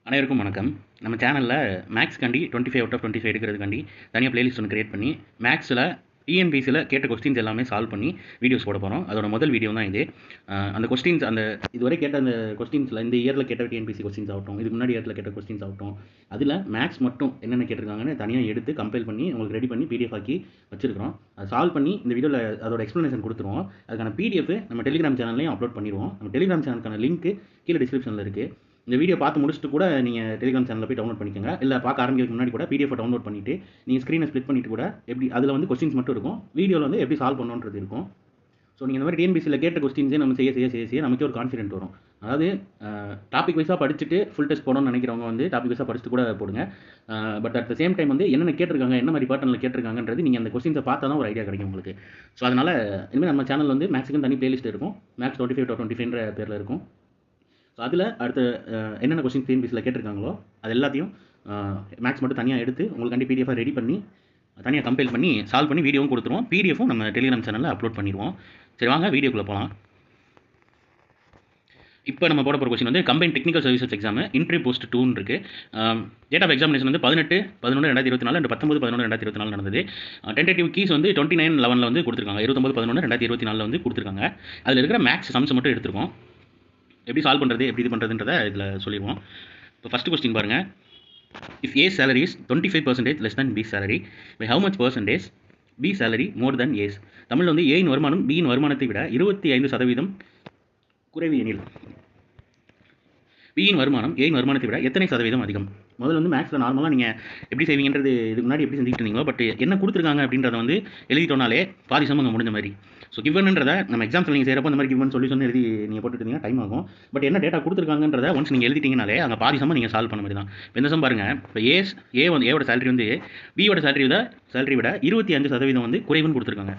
அனைவருக்கும் வணக்கம். நம்ம சேனலில் மேக்ஸ்க்காண்டி 25 அவுட் ஆஃப் 25 எடுக்கிறதுக்காண்டி தனியாக பிளேலிஸ்ட் ஒன்று கிரியேட் பண்ணி மேக்ஸில் டிஎன்பிசியில் கேட்ட கொஸ்டின்ஸ் எல்லாமே சால்வ் பண்ணி வீடியோஸ் போட போகிறோம். அதோட முதல் வீடியோ தான் இது. அந்த கொஸ்டின்ஸ் இதுவரை கேட்ட அந்த கொஸ்டின்ஸில் இந்த இயரில் கேட்ட டிஎன்பிசி கொஸ்டின்ஸ் ஆகட்டும், இதுக்கு முன்னாடி இயரில் கேட்ட கொஸ்டின்ஸ் ஆகட்டும், அதில் மேக்ஸ் மட்டும் என்னென்ன கேட்டிருக்காங்கன்னு தனியாக எடுத்து கம்பைல் பண்ணி உங்களுக்கு ரெடி பண்ணி பிடிஎஃப் ஆக்கி வச்சிருக்கிறோம். அதை சால்வ் பண்ணி இந்த வீடியோவில் அதோட எக்ஸ்ப்ளனேஷன் கொடுத்துருவோம். அதுக்கான பிடிஎஃப் நம்ம டெலிகிராம் சேனல்லையும் அப்லோட் பண்ணிடுவோம். நம்ம டெலிகிராம் சேனலுக்கான லிங்க் கீழே டிஸ்கிரிப்ஷனில் இருக்குது. இந்த வீடியோ பார்த்து முடிச்சுட்டு கூட நீங்கள் டெலிகிராம் சேனலில் போய் டவுன்லோட் பண்ணிக்கோங்க. இல்லை பார்க்க ஆரம்பிக்கிறதுக்கு முன்னாடி கூட பிடிஎஃப் டவுன்லோட் பண்ணிவிட்டு நீங்கள் ஸ்க்ரீனை ஸ்ப்ளிட் பண்ணிவிட்டு கூட எப்படி அதில் வந்து கொஸ்டின்ஸ் மட்டும் இருக்கும், வீடியோவில் வந்து எப்படி சால்வ் பண்ணணுன்றது இருக்கும். ஸோ நீங்கள் இந்த மாதிரி டிஎன்பிசியில் கேட்ட கொஸ்டின்ஸே நம்ம செய்ய நமக்கு ஒரு கான்ஃபிடென்ட் வரும். அதாவது டாபிக் வைஸாக படிச்சுட்டு ஃபுல் டெஸ்ட் போடணும்னு நினைக்கிறவங்க வந்து டாபிக் வைஸாக படிச்சுட்டு கூட போடுங்க. But at the same time வந்து என்னென்ன கேட்டிருக்காங்க, என்ன மாதிரி பேட்டர்னில் கேட்டிருக்காங்கன்றது நீங்கள் அந்த கொஸ்டின்ஸை பார்த்தா தான் ஒரு ஐடியா கிடைக்கும் உங்களுக்கு. ஸோ அதனால் இனிமேல் நம்ம சேனல் வந்து மேக்ஸுக்கு தனி பிளேலிஸ்ட் இருக்கும். மேக்ஸ் 25/25 பேரில் இருக்கும். ஸோ அதில் அடுத்த என்னென்ன கொஸ்டின் டிஎன்பிசியில் கேட்டிருக்காங்களோ அது எல்லாத்தையும் மேக்ஸ் மட்டும் தனியாக எடுத்து உங்களுக்காண்டி பிடிஎஃபாக ரெடி பண்ணி தனியாக கம்பைல் பண்ணி சால்வ் பண்ணி வீடியோவும் கொடுத்துருவோம். பிடிஎஃபும் நம்ம டெலிகிராம் சேனலில் அப்லோட் பண்ணிடுவோம். சரி, வாங்க வீடியோக்குள்ளே போகலாம். இப்போ நம்ம போட போகிற கொஸ்டின் வந்து combine technical services exam interview post 2 இருக்குது. டேட் ஆஃப் எக்ஸாமினேஷன் வந்து 18/11/2024 அண்ட் 19/11/2024 நடந்தது. டென்டேட்டிவ் கீஸ் வந்து 29/11 வந்து கொடுத்துருக்காங்க. 29/11/2024 வந்து கொடுத்துருக்காங்க. அதில் இருக்கிற மேக்ஸ் சம்ஸ் மட்டும் எடுத்துருக்கோம். எப்படி சால்வ் பண்ணுறது, எப்படி இது பண்ணுறதுன்றதை இதில் சொல்லிடுவோம். இப்போ ஃபஸ்ட்டு கொஸ்டின் பாருங்கள். If A salary is 25% less than B salary, by how much percentage B salary more than A's? தமிழில் வந்து ஏயின் வருமானம் பியின் வருமானத்தை விட 25% குறைவு எனில் பியின் வருமானம் ஏயின் வருமானத்தை விட எத்தனை சதவீதம் அதிகம்? முதல்ல வந்து மேக்ஸில் நார்மலாக நீங்கள் எப்படி செய்வீங்கன்றது இதுக்கு முன்னாடி எப்படி செஞ்சுட்டு இருந்தீங்களோ, பட் என்ன கொடுத்துருக்காங்க அப்படின்றத வந்து எழுதிட்டோனாலே பாதி சம் அங்கே முடிஞ்ச மாதிரி. ஸோ கிவன்ன்றதை நம்ம எக்ஸாம்ஸில் நீங்கள் செய்கிறப்போ இந்த மாதிரி கிவன் சொல்யூஷன் எழுதி நீங்கள் போட்டுட்டீங்கன்னா டைம் ஆகும். பட் என்ன டேட்டா கொடுத்துருக்காங்கன்றதை ஒன்ஸ் நீங்கள் எழுதிட்டீங்கனாலே அங்கே பாதி சம் நீங்கள் சால்வ் பண்ண மாதிரி தான். இப்போ இந்த சம் பாருங்கள். இப்போ ஏவோட சேலரி வந்து பியோட சேலரி விட 25% வந்து குறைவுன்னு கொடுத்துருக்காங்க.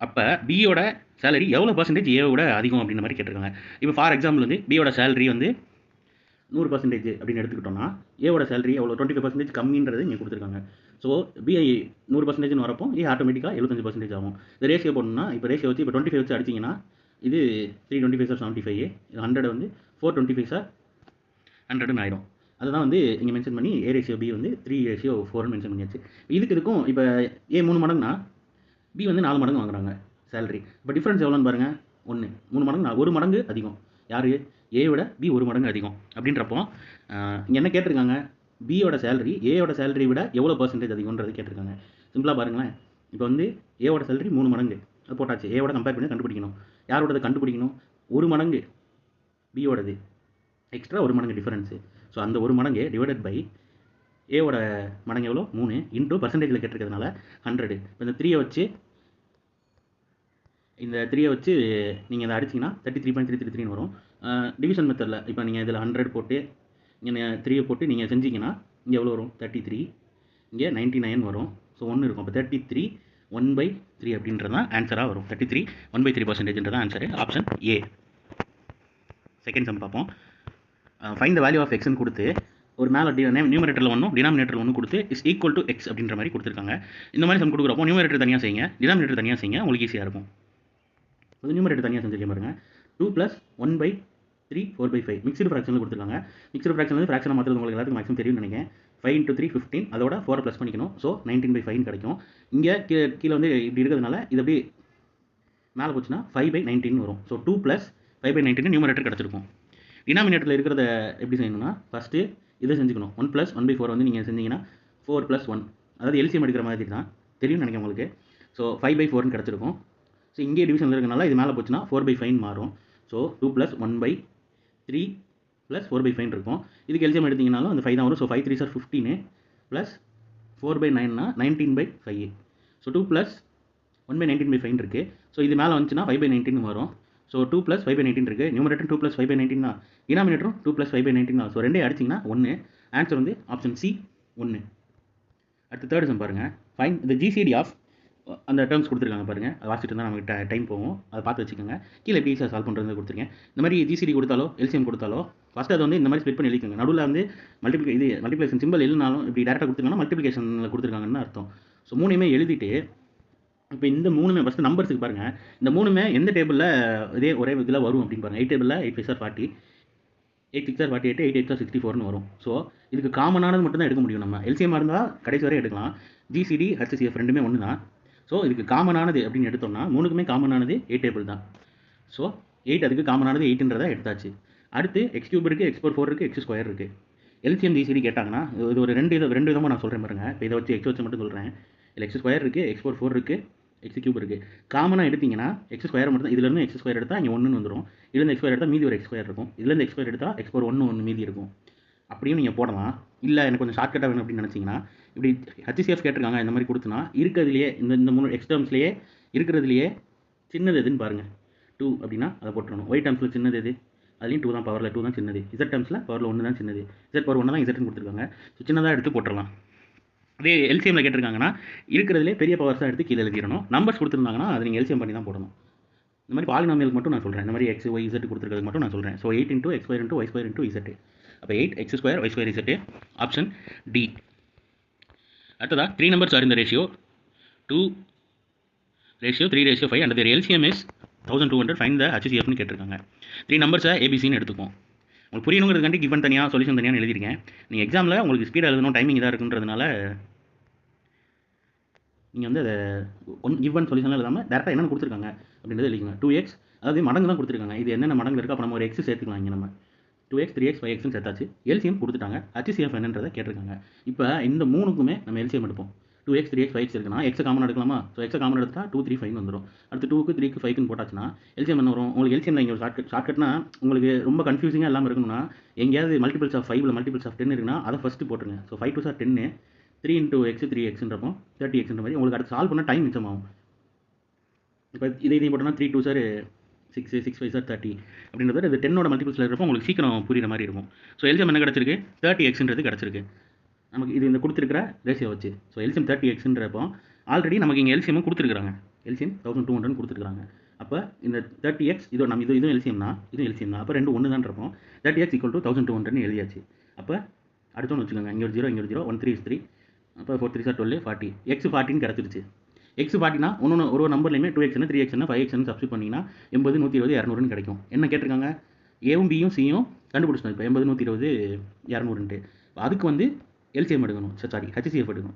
அப்போ பியோட சேலரி எவ்வளோ பர்சன்டேஜ் ஏவோட அதிகம் அப்படின்ற மாதிரி கேட்டிருக்காங்க. இப்போ ஃபார் எக்ஸாம்பிள் வந்து பியோட சேலரி வந்து 100% அப்படின்னு எடுத்துக்கிட்டோம்னா ஏவோட சேலரி எவ்வளோ 25% கம்மின்றது இங்கே கொடுத்துருக்காங்க. ஸோ பிஐ 100% வரப்போ ஏ ஆட்டோமேட்டிக்காக 75% ஆகும். இந்த ரேஷியோ போடணும்னா இப்போ ரேஷியோ வச்சு இப்போ 25 வச்சு அடிச்சிங்கன்னா இது 325 75, இது 100 வந்து 425 100 ஆயிடும். அதுதான் வந்து இங்கே மென்ஷன் பண்ணி ஏ ரேஷியோ பி வந்து 3:4 மென்ஷன் பண்ணியாச்சு. இதுக்கும் இப்போ ஏ 3 மடங்குனா பி வந்து 4 மடங்கு வாங்குறாங்க சேலரி. இப்போ டிஃப்ரென்ஸ் எவ்வளோன்னு பாருங்கள். 3 மடங்கு 1 மடங்கு அதிகம். யார்? ஏயோட பி 1 மடங்கு அதிகம். அப்படின்றப்போ இங்கே என்ன கேட்டிருக்காங்க? பியோட சேலரி ஏயோட சேலரி விட எவ்வளோ பர்சன்டேஜ் அதிகம்ன்றது கேட்டிருக்காங்க. சிம்பிளாக பாருங்களேன். இப்போ வந்து ஏவோட சேலரி 3 மடங்கு அது போட்டாச்சு. ஏவோட கம்பேர் பண்ணி கண்டுபிடிக்கணும். யாரோடது கண்டுபிடிக்கணும்? 1 மடங்கு பியோடது எக்ஸ்ட்ரா 1 மடங்கு டிஃபரன்ஸு. ஸோ அந்த 1 மடங்கு டிவைடட் பை ஏவோட மடங்கு எவ்வளோ 3 இன்டூ பர்சன்டேஜில் கேட்டிருக்கிறதுனால 100. இப்போ இந்த 3 வச்சு நீங்கள் இதை அடிச்சிங்கன்னா 33.333 வரும். டிவிஷன் மெத்தடில் இப்போ நீங்கள் இதில் 100 போட்டு இங்கே 3 போட்டு நீங்கள் செஞ்சீங்கன்னா இங்கே எவ்வளோ வரும்? 33. இங்கே 99 வரும். ஸோ 1 இருக்கும். அப்போ 33 1/3 அப்படின்றது தான் ஆன்சராக வரும். 33 1/3% answer option A. Second sum பார்ப்போம். ஃபைண்ட் த வேல்யூ ஆஃப் எக்ஸ்ன்னு கொடுத்து ஒரு மேலே நியூமரேட்டரில் ஒன்றும் டினாமினேட்டரில் ஒன்று கொடுத்து இஸ் ஈக்குவல் டு எக்ஸ் அப்படின்ற மாதிரி கொடுத்துருக்காங்க. இந்த மாதிரி சம் கொடுக்குறப்போ நியூமரேட்டர் தனியாக செய்யுங்க, டினாமினேட்டர் தனியாக செய்யுங்க, உங்களுக்கு ஈஸியாக இருக்கும். அது நியூமரேட்டர் தனியாக செஞ்சுருக்கேன் பாருங்கள். 2 + 1/3 4/5 மிக்ஸ்டு ஃப்ராக்ஷனில் கொடுத்துருக்காங்க. மிக்ஸ்டு ஃப்ராக்ஷன் வந்து ஃப்ராக்ஷனாக மாற்றுறது உங்களுக்கு எல்லாத்துக்கும் மேக்ஸிமம் தெரியும்னு நினைக்கிறேன். 5 × 3 15, அதோட 4 ப்ளஸ் பண்ணிக்கணும். ஸோ 19/5 கிடைக்கும். இங்கே கீழே வந்து இப்படி இருக்கிறதுனால இது அப்படியே மேலே போச்சுன்னா 5/19 வரும். ஸோ 2 + 5/19 நியூமரேட்டர் கிடச்சிருக்கும். டினாமினேட்டரில் இருக்கிறத எப்படி செய்யணும்னா ஃபஸ்ட்டு இதை செஞ்சுக்கணும். 1 + 1/4 வந்து நீங்கள் செஞ்சீங்கன்னா 4 + 1, அதாவது எல்சிஎம் எடுக்கிற மாதிரி தான் தெரியும்னு நினைக்கிறேன் உங்களுக்கு. ஸோ 5/4 கிடச்சிருக்கும். ஸோ இங்கே டிவிஷனில் இருக்கிறனால இது மேலே போச்சுன்னா 4/5 மாறும். ஸோ 2 + 1/3 + 4/5 இருக்கும். இதுக்கு எல்சிஎம் எடுத்தீங்கனாலும் அந்த 5 தான் வரும். ஸோ 5 3 15 + 4/9 19/5. ஸோ 2 + 1/19/5 இருக்குது. ஸோ இது மேலே வந்துச்சுன்னா 5/19 வரும். ஸோ 2 + 5/19 இருக்குது. நியூமரேட்டர் 2 + 5/19 தான், டினாமினேட்டரும் 2 + 5/19 தான். ஸோ ரெண்டே அடிச்சிங்கன்னா 1. ஆன்சர் வந்து ஆப்ஷன் சி 1. அடுத்து தேர்ட் சம் பாருங்கள். ஃபைண்ட் த ஜிசிடி ஆஃப் அந்த டேர்ம்ஸ் கொடுத்துருக்காங்க பாருங்கள். அதை வாசிட்டு இருந்தால் நமக்கு டைம் போகும், அதை பார்த்து வச்சுக்கோங்க. கீழே எப்படி ஈஸியாக சால்வ் பண்ணுறது கொடுத்துருக்கேன். இந்த மாதிரி ஜிசிடி கொடுத்தாலோ எல்சிஎம் கொடுத்தாலோ ஃபஸ்ட்டு அது வந்து இந்த மாதிரி ஸ்ப்ளிட் பண்ணி எழுதிக்கோங்க. நடுவில் வந்து மல்டிப்ளிகேஷன் சிம்பிள் எழுதினாலும் இப்படி டேரெக்டாக கொடுத்துருக்காங்கன்னா மல்டிப்ளிகேஷனில் கொடுத்துருக்காங்கன்னு அர்த்தம். ஸோ 3மே எழுதிட்டு இப்போ இந்த 3மே ஃபஸ்ட்டு நம்பர்ஸுக்கு பாருங்கள். இந்த 3மே எந்த டேபிளில் ஒரே இதில் வரும் அப்படின்னு பாருங்கள். 8 டேபிளில் 8 5 40, 8 6 48, 8 8 64 வரும். ஸோ இதுக்கு காமனானது மட்டும் தான் எடுக்க முடியும். நம்ம எல்சிஎம் இருந்தால் கடைசி வரை எடுக்கலாம். ஜிசிடி ஹச்சிஎஃப் ரெண்டுமே ஒன்று தான். ஸோ இதுக்கு காமனானது அப்படின்னு எடுத்தோம்னா மூணுக்குமே காமனானது 8 டேபிள் தான். ஸோ 8 அதுக்கு காமனானது 8ன்றதை எடுத்தாச்சு. அடுத்து எக்ஸ் கியூப் இருக்குது, எக்ஸ் பவர் 4 இருக்குது, எக்ஸ் ஸ்கொயர் இருக்குது. எல்சிஎம் ஜிசிடி கேட்டாங்கன்னா இது ஒரு ரெண்டு விதமாக நான் சொல்கிறேன் பாருங்க. இப்போ இதை வச்சு எக்ஸ் வச்சு மட்டும் சொல்கிறேன். இல்லை எக்ஸ் ஸ்கொயர் இருக்குது, எக்ஸ் பவர் 4 இருக்குது, எக்ஸ் கியூப் இருக்குது. காமனாக எடுத்தீங்கன்னா எக்ஸ் ஸ்கொயர் மட்டும் இதுலேருந்து எக்ஸ் ஸ்கொயர் எடுத்தால் இங்கே 1 வந்துடும். இதுலேருந்து எக்ஸ் ஸ்கொயர் எடுத்தால் மீதி ஒரு எக்ஸ் ஸ்கொயர் இருக்கும். இதுலேருந்து எக்ஸ் ஸ்கொயர் எடுத்தால் எக்ஸ் பவர் 1 மீதி இருக்கும். அப்படியும் நீங்கள் போடலாம். இல்லை எனக்கு கொஞ்சம் ஷார்ட்கட்டாக வேணும் அப்படின்னு நினச்சிங்கன்னா இப்படி ஹச்சிசிஎஃப் கேட்டிருக்காங்க இந்த மாதிரி கொடுத்துனா இருக்கிறதுலையே இந்த 3 எக்ஸ் டேர்ம்ஸ்லேயே இருக்கிறதுலையே சின்னது எதுன்னு பாருங்கள். 2 அப்படின்னா அதை போட்டுறணும். ஒய் டேர்ம்ஸில் சின்னது எது? அதுலேயும் 2 தான், பவரில் 2 தான் சின்னது. இசட் டேர்ம்ஸில் பவரில் 1 தான் சின்னது. இசட் பவர் 1 தான் இசட்னு கொடுத்துருக்காங்க. ஸோ சின்னதாக எடுத்து போட்டுடலாம். அதே எல்சிஎம்மில் கேட்டிருக்காங்கன்னா இருக்கிறதுலே பெரிய பவர்ஸாக எடுத்து கீழே எழுதிடணும். நம்பர்ஸ் கொடுத்துருந்தாங்கன்னா அது நீங்கள் எல்சிஎம் பண்ணி தான் போடணும். இந்த மாதிரி பாலினாமியலுக்கு மட்டும் நான் சொல்கிறேன். இந்த மாதிரி எக்ஸ் ஒய் இசட் கொடுத்துருக்கிறது மட்டும் நான் சொல்கிறேன். So 8 × x² × y² × z. அப்போ 8 x² y² z. Option D. அடுத்ததா 3 numbers are in the ratio 2:3:5 and their LCM is 1200. Find the HCFன்னு கேட்டிருக்காங்க. 3 நம்பர்ஸை ஏபிசின்னு எடுத்துக்கும். உங்களுக்கு புரியணுங்கிறதுக்காண்டி கிவன் தனியாக சொல்யூஷன் தனியாக எழுதிருக்கேன். நீங்கள் எக்ஸாமில் உங்களுக்கு ஸ்பீடாக எழுதணும், டைமிங் இதாக இருக்குன்றதுனால நீங்கள் வந்து அதை கொஞ்சம் கிவன் சொல்யூஷன் எழுதாமல் டேரெக்டாக என்னென்ன கொடுத்துருக்காங்க அப்படின்றத எழுதிங்க. 2x அதாவது மடங்கு தான் கொடுத்துருக்காங்க. இது என்னென்ன மடங்கு இருக்குது, அப்போ நம்ம ஒரு எக்ஸ் சேர்த்துக்கலாம். இங்கே நம்ம 2x 3x 5xன்னு சேர்த்தாச்சு. எல்சிஎம் கொடுத்துட்டாங்க. HCF என்னன்றதை கேட்டிருக்காங்க. இப்போ இந்த மூணுக்குமே நம்ம எல்சிஎம் எடுப்போம். 2x 3x 5x இருக்குன்னா எக்ஸை காமன் எடுக்கலாமா? ஸோ எக்ஸை காமன் எடுத்தா 2 3 5 வந்துடும். அடுத்து 2க்கு 3க்கு 5க்குன்னு போட்டாச்சுன்னா எல்சிஎம் என்ன வரும்? உங்களுக்கு எல்சிஎம்ல இங்கே ஒரு ஷார்ட்கட்னா உங்களுக்கு ரொம்ப கன்ஃபியூசிங்காக இல்லாமல் இருக்கணும்னா எங்கேயாவது மல்டிபிள்ஸ் ஆஃப் 5 இல்லை மல்டிபிள்ஸ் ஆஃப் 10 இருக்குன்னா அதை ஃபஸ்ட்டு போட்டுருங்க. ஸோ 5 2 10, 3 × x 3xன்றப்போ 30xன்ற மாதிரி உங்களுக்கு அடுத்து சால்வ் பண்ண டைம் மிச்சமாகும். இப்போ இதையும் போட்டோம்னா 3 2 6 6 5 30 அப்படின்றது இது 10ஓட மல்டிபிள்ஸில் இருக்கிறப்போ உங்களுக்கு சீக்கிரம் புரியுற மாதிரி இருக்கும். ஸோ எல்சிஎம் என்ன கிடச்சிருக்கு? 30xன்றது கிடச்சிருக்கு நமக்கு. இது இந்த கொடுத்துருக்கிற ரேஷியோ வச்சு. ஸோ எல்சிஎம் 30xன்றப்போ ஆல்ரெடி நமக்கு இங்கே எல்சிஎம் கொடுத்துருக்காங்க. எல்சிஎம் 1200 கொடுத்துருக்காங்க. அப்போ இந்த 30x இதோ நம்ம இதுவும் எல்சிஎம்னா இதுவும் எல்சிஎம் தான். அப்போ ரெண்டு ஒன்று தான் இருப்போம். 30x = 1200 எழுதியாச்சு. அப்போ அடுத்தோன்னு வச்சுக்கோங்க. இங்கே ஒரு 0 இங்கே ஒரு 0 1 3 is 3. அப்போ 4 3 12 40 x 40 கிடச்சிருச்சு. x 40னா ஒரு நம்பர்லையுமே 2x 3x 5x சப்ஸ்டிட் பண்ணிங்கன்னா 80 120 200ன்னு கிடைக்கும். என்ன கேட்டிருக்காங்க? ஏவும் பியும் சியும் கண்டுபிடிச்சோம். இப்போ 80 120 200ன்ட்டு அதுக்கு வந்து எல்சிஎம் எடுக்கணும். சாரி HCF எடுக்கணும்.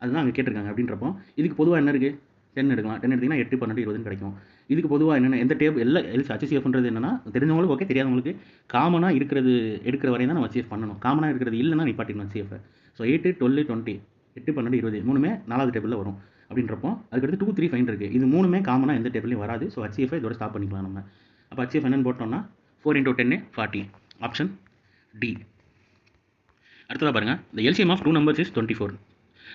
அதுதான் அங்கே கேட்டிருக்காங்க. அப்படின்றப்போ இதுக்கு பொதுவாக என்ன இருக்குது? 10 எடுக்கலாம். 10 எடுத்திங்கன்னா 8 12 20ன்னு கிடைக்கும். இதுக்கு பொதுவாக என்னென்ன எந்த டேபிள் எல்லாம் HCFன்றது என்னன்னா தெரிஞ்சவங்களுக்கு ஓகே, தெரியாதவங்களுக்கு காமனாக இருக்கிறது எடுக்கிற வரையும் தான் நம்ம HCF பண்ணணும். காமனாக இருக்கிறது இல்லைன்னா நிப்பாட்டிடணும் HCF. ஸோ 8 12 20 8 12 20 மூணுமே 4வது டேபிளில் வரும். அப்படின்றப்போ அதுக்கடுத்து 2 3 5 இருக்குது. இது மூணுமே காமனாக எந்த டேபிளையும் வராது. ஸோ HCF இதோட ஸ்டாப் பண்ணிக்கலாம் நம்ம. அப்போ HCF என்னன்னு போட்டோம்னா 4 × 10 40. Option D. அடுத்ததாக பாருங்கள். இந்த எல்சிஎம் ஆஃப் 2 numbers is 24.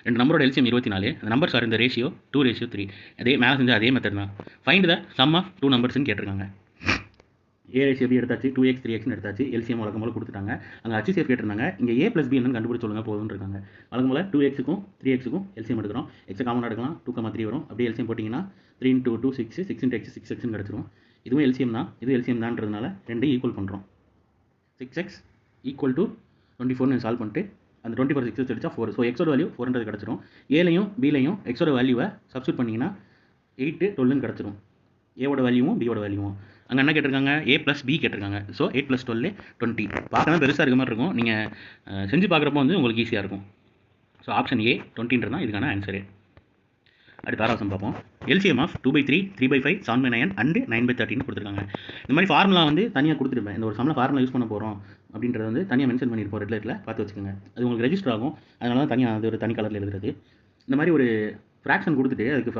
ரெண்டு நம்பரோட எல்சிஎம் 24. அந்த நம்பர்ஸ் ஆர் இந்த ரேஷியோ 2:3. அதே மேலே செஞ்ச அதே மெத்தட் தான். ஃபைண்ட் த சம் ஆஃப் 2 நம்பர்ஸ்ன்னு கேட்டிருக்காங்க. ஏ ரேஷியோ பி எடுத்தாச்சு, 2x 3xன்னு எடுத்தாச்சு. எல்சிஎம் வழக்கம் போல கொடுத்துட்டாங்க. அங்கே HCF கேட்டிருந்தாங்க. இங்கே a + b என்னன்னு கண்டுபிடிச்சு சொல்லுங்க போதும்னு இருக்காங்க. வழக்கம் போல 2xக்கும் 3xக்கும் எல்சிஎம் எடுக்கிறோம். எக்ஸை காமனாக எடுக்கலாம். 2, 3 வரும். அப்படியே எல்சிஎம் போட்டிங்கன்னா 3 × 2 6 6 × x 6xன்னு கிடச்சிரும். இதுவும் எல்சிஎம் தான். இது எல்சிஎம் தான்றதுனால ரெண்டையும் ஈக்குவல் பண்ணுறோம். 6x = 24ன்னு சால்வ் பண்ணிட்டு அந்த 24 6 அடிச்சா 4. ஸோ எக்ஸோட வேல்யூ 400 கிடச்சிரும். ஏலையும் பிலையும் எக்ஸோட வேல்யூவை சப்ஸ்டிட் பண்ணிங்கன்னா 8 12ன்னு கிடச்சிரும். ஏவோட வேல்யூவும் பியோட வேல்யூவும். அங்கே என்ன கேட்டிருக்காங்க? a + b கேட்டிருக்காங்க. ஸோ 8 + 12 20. பார்க்கலாம் பெருசாக இருக்க மாதிரி இருக்கும். நீங்கள் செஞ்சு பார்க்குறப்போ வந்து உங்களுக்கு ஈஸியாக இருக்கும். ஸோ ஆப்ஷன் ஏ 20ன்றது தான் இதுக்கான ஆன்சரு. அடுத்த ஆறாவது பார்ப்போம். எல்சிஎம் ஆஃப் 2/3 3/5 7/9 and 9/13 கொடுத்துருக்காங்க. இந்த மாதிரி ஃபார்முலா வந்து தனியாக கொடுத்துருப்பேன். இந்த ஒரு சம்மில் ஃபார்முலா யூஸ் பண்ண போகிறோம் அப்படின்றது வந்து தனியாக மென்ஷன் பண்ணியிருப்போம். ரெட் லைட்டில் பார்த்து வச்சுக்கோங்க. அது உங்களுக்கு ரெஜிஸ்டர் ஆகும். அதனால தான் தனியாக அது ஒரு தனி கலரில் எழுதுறது. இந்த மாதிரி ஒரு ஃப்ராக்ஷன் கொடுத்துட்டு அதுக்கு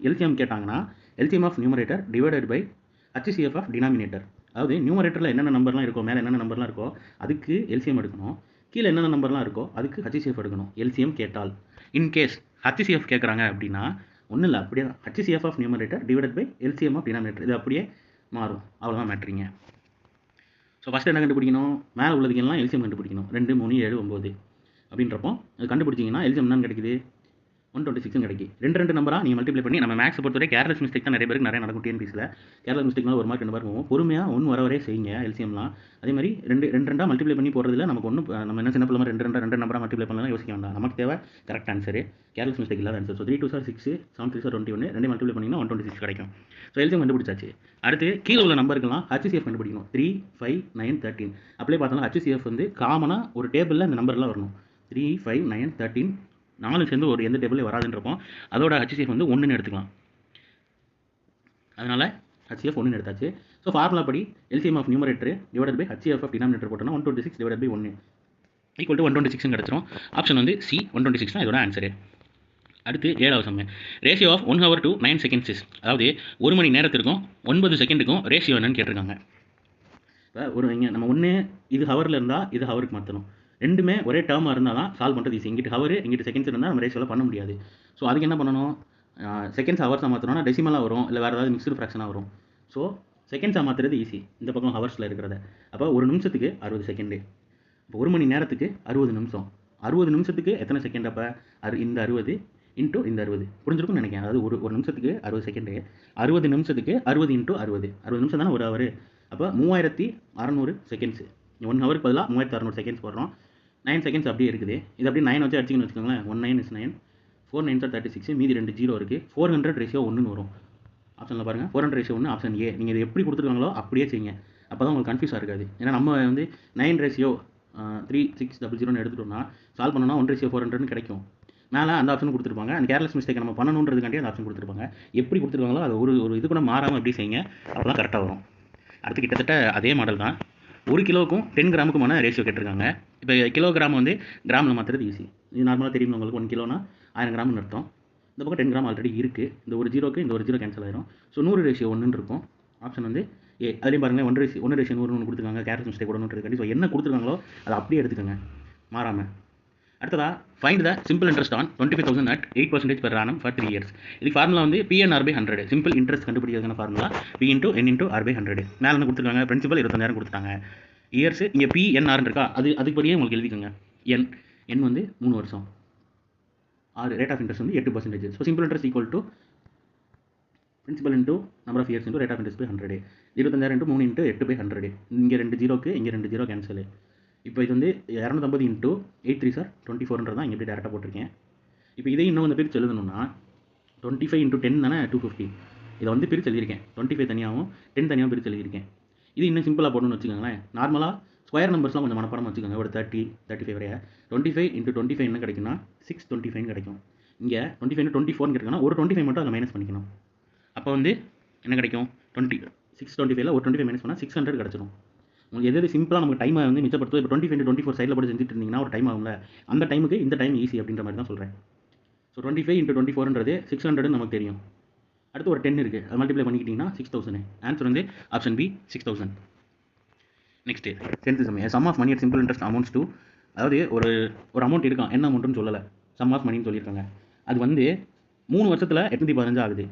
எல்சிஎம் கேட்டாங்கன்னா LCM of numerator divided by HCF of denominator. அதாவது நியூமரேட்டரில் என்னென்ன நம்பர்லாம் இருக்கோ, மேலே என்னென்ன நம்பர்லாம் இருக்கோ அதுக்கு எல்சிஎம் எடுக்கணும். கீழே என்னென்ன நம்பர்லாம் இருக்கோ அதுக்கு HCF எடுக்கணும். எல்சிஎம் கேட்டால் இன்கேஸ் HCF கேட்குறாங்க அப்படின்னா ஒன்றும் இல்லை, அப்படியே HCF of numerator divided by LCM of denominator. இது அப்படியே மாறும். அவ்வளோதான் மேட்ரிங்க. ஸோ ஃபஸ்ட்டு என்ன கண்டுபிடிக்கணும்? மேலே உள்ளதுக்கெல்லாம் எல்சிஎம் கண்டுபிடிக்கணும். 2 3 7 9 அப்படின்றப்போ அது கண்டுபிடிச்சிங்கன்னா எல்சிஎம் என்னன்னு கிடைக்குது? 126 கிடைக்கும். ரெண்டு நம்பராக நீங்கள் மல்டிப்ளை பண்ணி நம்ம மேக்ஸ் பொறுத்தவரை கேர்லெஸ் மிஸ்டேக் தான் நிறைய பேருக்கு நிறைய நடக்கும் டிஎன்பிஎஸ்சியில். கேர்லெஸ் மிஸ்டேக்னால ஒரு மார்க் 2 மார்க் போகும். பொறுமையாக 1 வர வரை செய்யுங்க எல்சிஎம்லாம். அதே மாதிரி ரெண்டாக மல்டிப்ளை பண்ணி போகிறதுல நமக்கு ஒன்றும் நம்ம என்ன சின்ன பிள்ளை ரெண்டு நம்பராக மல்டிப்ளை பண்ணலாம் யோசிக்க வேண்டாம். நமக்கு தேவை கரெக்ட் ஆன்சரு, கேர்லெஸ் மிஸ்டேக் இல்லாத ஆன்சர். ஸோ 3 2 சார் 6, 7 3 சார் 21, ரெண்டே மல்டிப்ளை பண்ணிங்கன்னா 126 கிடைக்கும். ஸோ எல்சிஎம் கண்டுபிடிச்சாச்சு. அடுத்து கீழே உள்ள நம்பருக்கெல்லாம் ஹச்சிசிஎஃப் கண்டுபிடிக்கணும். 3 5 9 13 அப்படியே பார்த்தோம்னா ஹச்சிசிஎஃப் வந்து காமனாக ஒரு டேபிளில் அந்த நம்பர்லாம் வரணும். 3 5 9 13 4 சேர்ந்து ஒரு எந்த டேபிளே வராதுன்றப்போம். அதோட ஹச்சிசிஎஃப் வந்து 1ன்னு எடுத்துக்கலாம். அதனால் ஹச்சிஎஃப் 1ன்னு எடுத்தாச்சு. ஸோ ஃபார்முலா படி LCM of numerator divided by HCF of denominator போட்டோம்னா 126 டிவைடட் பை 1 ஈக்குவல் டு 126 கிடச்சிரும். ஆப்ஷன் வந்து சி 126 தான் இதோட ஆன்சரு. அடுத்து 7வது சமயம் ratio of 1 hour to 9 seconds. அதாவது 1 மணி நேரத்திற்கும் 9 செகண்டுக்கும் ரேஷியோ என்னன்னு கேட்டிருக்காங்க. இப்போ ஒரு இங்கே நம்ம ஒன்று இது ஹவரில் இருந்தால் இது ஹவருக்கு மாற்றணும். ரெண்டுமே ஒரே டேர்மாக இருந்தால் தான் சால்வ் பண்ணுறது ஈஸி. இங்கிட்டு ஹவர் இங்கிட்டு செகண்ட்ஸ் இருந்தால் நம்ம ரேஷியோவில் பண்ண முடியாது. ஸோ அதுக்கு என்ன பண்ணணும், செகண்ட்ஸ் ஹவர்ஸாக மாற்றணும்னா டெசிமலாக வரும், இல்லை வேறு ஏதாவது மிக்ஸ்டு ஃப்ராக்ஷனாக வரும். ஸோ செகண்ட்ஸாக மாற்றுறது ஈஸி, இந்த பக்கம் ஹவர்ஸில் இருக்கிறத. அப்போ ஒரு நிமிஷத்துக்கு 60 செகண்டு. இப்போ 1 மணி நேரத்துக்கு 60 நிமிஷம். 60 நிமிஷத்துக்கு எத்தனை செகண்ட்? அப்போ இந்த 60 இன்ட்டு இந்த 60 புரிஞ்சிருக்கும்னு நினைக்கிறேன். அதாவது ஒரு நிமிஷத்துக்கு 60 செகண்டு, 60 நிமிஷத்துக்கு 60 இன்ட்டு 60 நிமிஷம் தானே ஒரு ஹவர். அப்போ 3600 செகண்ட்ஸ். 1 ஹவருக்கு பதிலாக 3600 செகண்ட்ஸ் போடுறோம். 9 செகண்ட்ஸ் அப்படியே இருக்குது. இது அப்படியே 9 வச்சு அடிச்சிங்கன்னு வச்சுக்கோங்களேன். 1 9 is 9, 4 9 are 36, மீதி 2 0 இருக்குது. 400 ரேஷியோ 1ன்னு வரும். ஆப்ஷனில் பாருங்கள், 400 ரேஷியோ 1 ஆப்ஷன் ஏ. நீங்கள் இது எப்படி கொடுத்துருக்காங்களோ அப்படியே செய்யுங்க. அப்போ தான் உங்களுக்கு கன்ஃபியூஸாக இருக்காது. ஏன்னா நம்ம வந்து 9 ரேஷியோ 3600 எடுத்துட்டோம்னா சால்வ் பண்ணோம்னா 1 ரேஷியோ 400ன்னு கிடைக்கும். மேலே அந்த ஆப்ஷன் கொடுத்துருப்பாங்க. அந்த கேர்லெஸ் மிஸ்டேக் நம்ம பண்ணணுன்றதுக்காண்டி அந்த ஆப்ஷன் கொடுத்துருப்பாங்க. எப்படி கொடுத்துருக்காங்களோ அது ஒரு இது கூட மாறாமல் எப்படி செய்யுங்க, அப்போ தான் கரெக்டாக வரும். அடுத்து கிட்டத்தட்ட அதே மாடல் தான். 1 கிலோவுக்கும் 10 கிராமுக்குமான ரேஷியோ கேட்டிருக்காங்க. இப்போ கிலோகிராம் வந்து கிராமில் மாற்றுறது ஈஸி. இது நார்மலாக தெரியும் உங்களுக்கு. 1 கிலோனா 1000 கிராம்னு அர்த்தம். இந்த பக்கம் 10 கிராம் ஆல்ரெடி இருக்குது. இந்த ஒரு ஜீரோக்கு இந்த ஒரு ஜீரோ கேன்சல் ஆயிரும். ஸோ 100 ரேஷியோ 1ன்னு இருக்கும். ஆப்ஷன் வந்து ஏ. அதுலேயும் பாருங்கள் 1 ரேஷியோ 100 கொடுத்துருக்காங்க. Careless mistake கொடுக்கணுன்றதுக்காண்டி. ஸோ என்ன கொடுத்துருக்காங்களோ அதை அப்படியே எடுத்துக்கோங்க மாறாமல். அடுத்ததாக find the simple interest on 25,000 at 8% per annum for 3 years. இது ஃபார்முலா வந்து PN/100. சிம்பிள் இன்ட்ரெஸ்ட் கண்டுபிடிக்கிறதுக்கான ஃபார்முலா P × N/100. மேலே என்ன கொடுத்துருக்காங்க, பிரின்சிபல் 25,000 கொடுத்துட்டாங்க. இயர்ஸ் இங்கே PNR இருக்கா, அதுபடியே உங்களுக்கு எழுதிக்கோங்க. N வந்து 3 வருஷம். ரேட் ஆஃப் இன்ட்ரெஸ்ட் வந்து 8%. So simple interest equal to principal into number of years into rate of interest by 100. 25,000 × 3 × 8 by 100. இங்கே 2 ஜீரோக்கு இங்கே 2 ஜீரோ கேன்சல். இப்போ இது வந்து 250 இன்ட்டு 8 3 சார் 24 தான் இங்கே எப்படி டேரெக்டாக போட்டிருக்கேன். இப்போ இதையும் இன்னும் வந்து பிரித்து எழுதணும்னா 25 இன்ட்டு 10 தானே 250. இதை வந்து பிரித்து எழுதியிருக்கேன். 25 தனியாகவும் 10 தனியாகவும் பிரித்து எழுதியிருக்கேன். இது இன்னும் சிம்பிளாக போடணும்னு வச்சுக்கோங்களேன். நார்மலாக ஸ்கொயர் நம்பர்ஸ்லாம் கொஞ்சம் மனப்பாடம் வச்சுக்கோங்க. ஒரு 30 35 வரைய 25 இன்ட்டு 25 என்ன கிடைக்குன்னா 625 கிடைக்கும். இங்கே 25 24 கிடைக்குன்னா ஒரு 25 மட்டும் அதில் மைனஸ் பண்ணிக்கணும். அப்போ வந்து என்ன கிடைக்கும், 625ல் ஒரு 25 மைனஸ் பண்ணால் 600 கிடச்சிடும். உங்களுக்கு எது சிம்பிளாக நமக்கு டைமை வந்து மிச்சப்படுத்தும். இப்போ 25 24 சைடில் போட்டு செஞ்சுட்டு இருந்தீங்கன்னா ஒரு டைம் ஆகும்ல, அந்த டைமுக்கு இந்த டைம் ஈஸி அப்படின்ற மாதிரி தான் சொல்கிறேன். ஸோ 25 இன்ட்டு 24ன்றது 600 நமக்கு தெரியும். அடுத்து ஒரு 10 இருக்குது, அது மல்டிப்ளை பண்ணிக்கிட்டிங்கன்னா 6000. ஆன்சர் வந்து option B 6000. Next 10th sum. Sum of money at simple interest amounts to. அதாவது ஒரு அமௌண்ட் இருக்கான், என்ன அமௌண்ட்டுன்னு சொல்லலை, சம் ஆஃப் மணின்னு சொல்லியிருக்காங்க. அது வந்து 3 வருஷத்தில் 815 ஆகுது,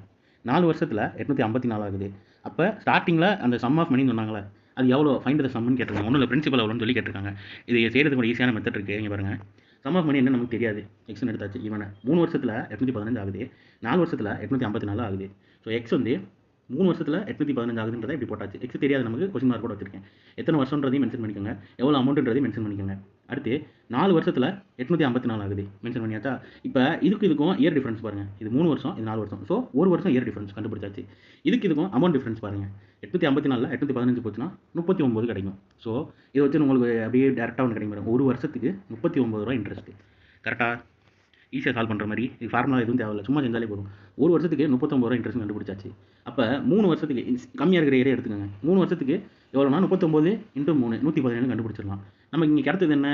4 வருஷத்தில் 854 ஆகுது. அப்போ ஸ்டார்டிங்கில் அந்த சம் ஆஃப் மணின்னு சொன்னாங்களே, அது எவ்வளோ ஃபைண்ட் த சம்னு கேட்டிருக்காங்க. ஒன்றும் இல்லை, பிரின்சிபல் எவ்வளோன்னு சொல்லி கேட்டிருக்காங்க. இது செய்கிறதுக்கு ஒரு ஈஸியான மெத்தட் இருக்குது. இங்கே பாருங்கள், சம் ஆஃப் மணி என்ன நமக்கு தெரியாது, எக்ஸ்னு எடுத்தாச்சு. இவனை 3 வருஷத்தில் 815 ஆகுது, 4 வருஷத்தில் 854 ஆகுது. ஸோ எக்ஸ் வந்து 3 வருஷத்தில் 815 ஆகுதுன்றதை இப்படி போட்டாச்சு. எக்ஸ் தெரியாது நமக்கு, கொஸ்டின் மார்க் கூட வச்சிருக்கேன். எத்தனை வருஷன்றதையும் மென்ஷன் பண்ணிக்கோங்க, எவ்வளோ அமௌண்ட்டுன்றதையும் மென்ஷன் பண்ணிக்கோங்க. அடுத்து 4 வருஷத்தில் 854 ஆகுது, மென்ஷன் பண்ணியாச்சா. இப்போ இதுக்கும் இயர் டிஃபரன்ஸ் பாருங்கள். இது 3 வருஷம், இது 4 வருஷம். ஸோ 1 வருஷம் இயர் டிஃபரன்ஸ் கண்டுபிடிச்சாச்சு. இதுக்கும் அமௌண்ட் டிஃபரன்ஸ் பாருங்கள். 854 815 போச்சுன்னா 39 கிடைக்கும். ஸோ இதை வச்சு உங்களுக்கு அப்படியே டேரெக்டாக ஒன்று கிடைக்கும். ஒரு வருஷத்துக்கு 39 ரூபா இன்ட்ரெஸ்ட். கரெக்டாக ஈஸியாக சால்வ் பண்ணுற மாதிரி. இது ஃபார்முலா எதுவும் தேவையில்லை, சும்மா செஞ்சாலே போதும். ஒரு வருஷத்துக்கு 39 ரூபா இன்ட்ரெஸ்ட் கண்டுபிடிச்சாச்சு. அப்போ 3 வருஷத்துக்கு கம்மியாக இருக்கிற ஏரியா எடுத்துக்கோங்க. 3 வருஷத்துக்கு எவ்வளோனா 39 × 3 117 கண்டுபிடிச்சிடலாம். நமக்கு இங்கே கிடைத்தது என்ன,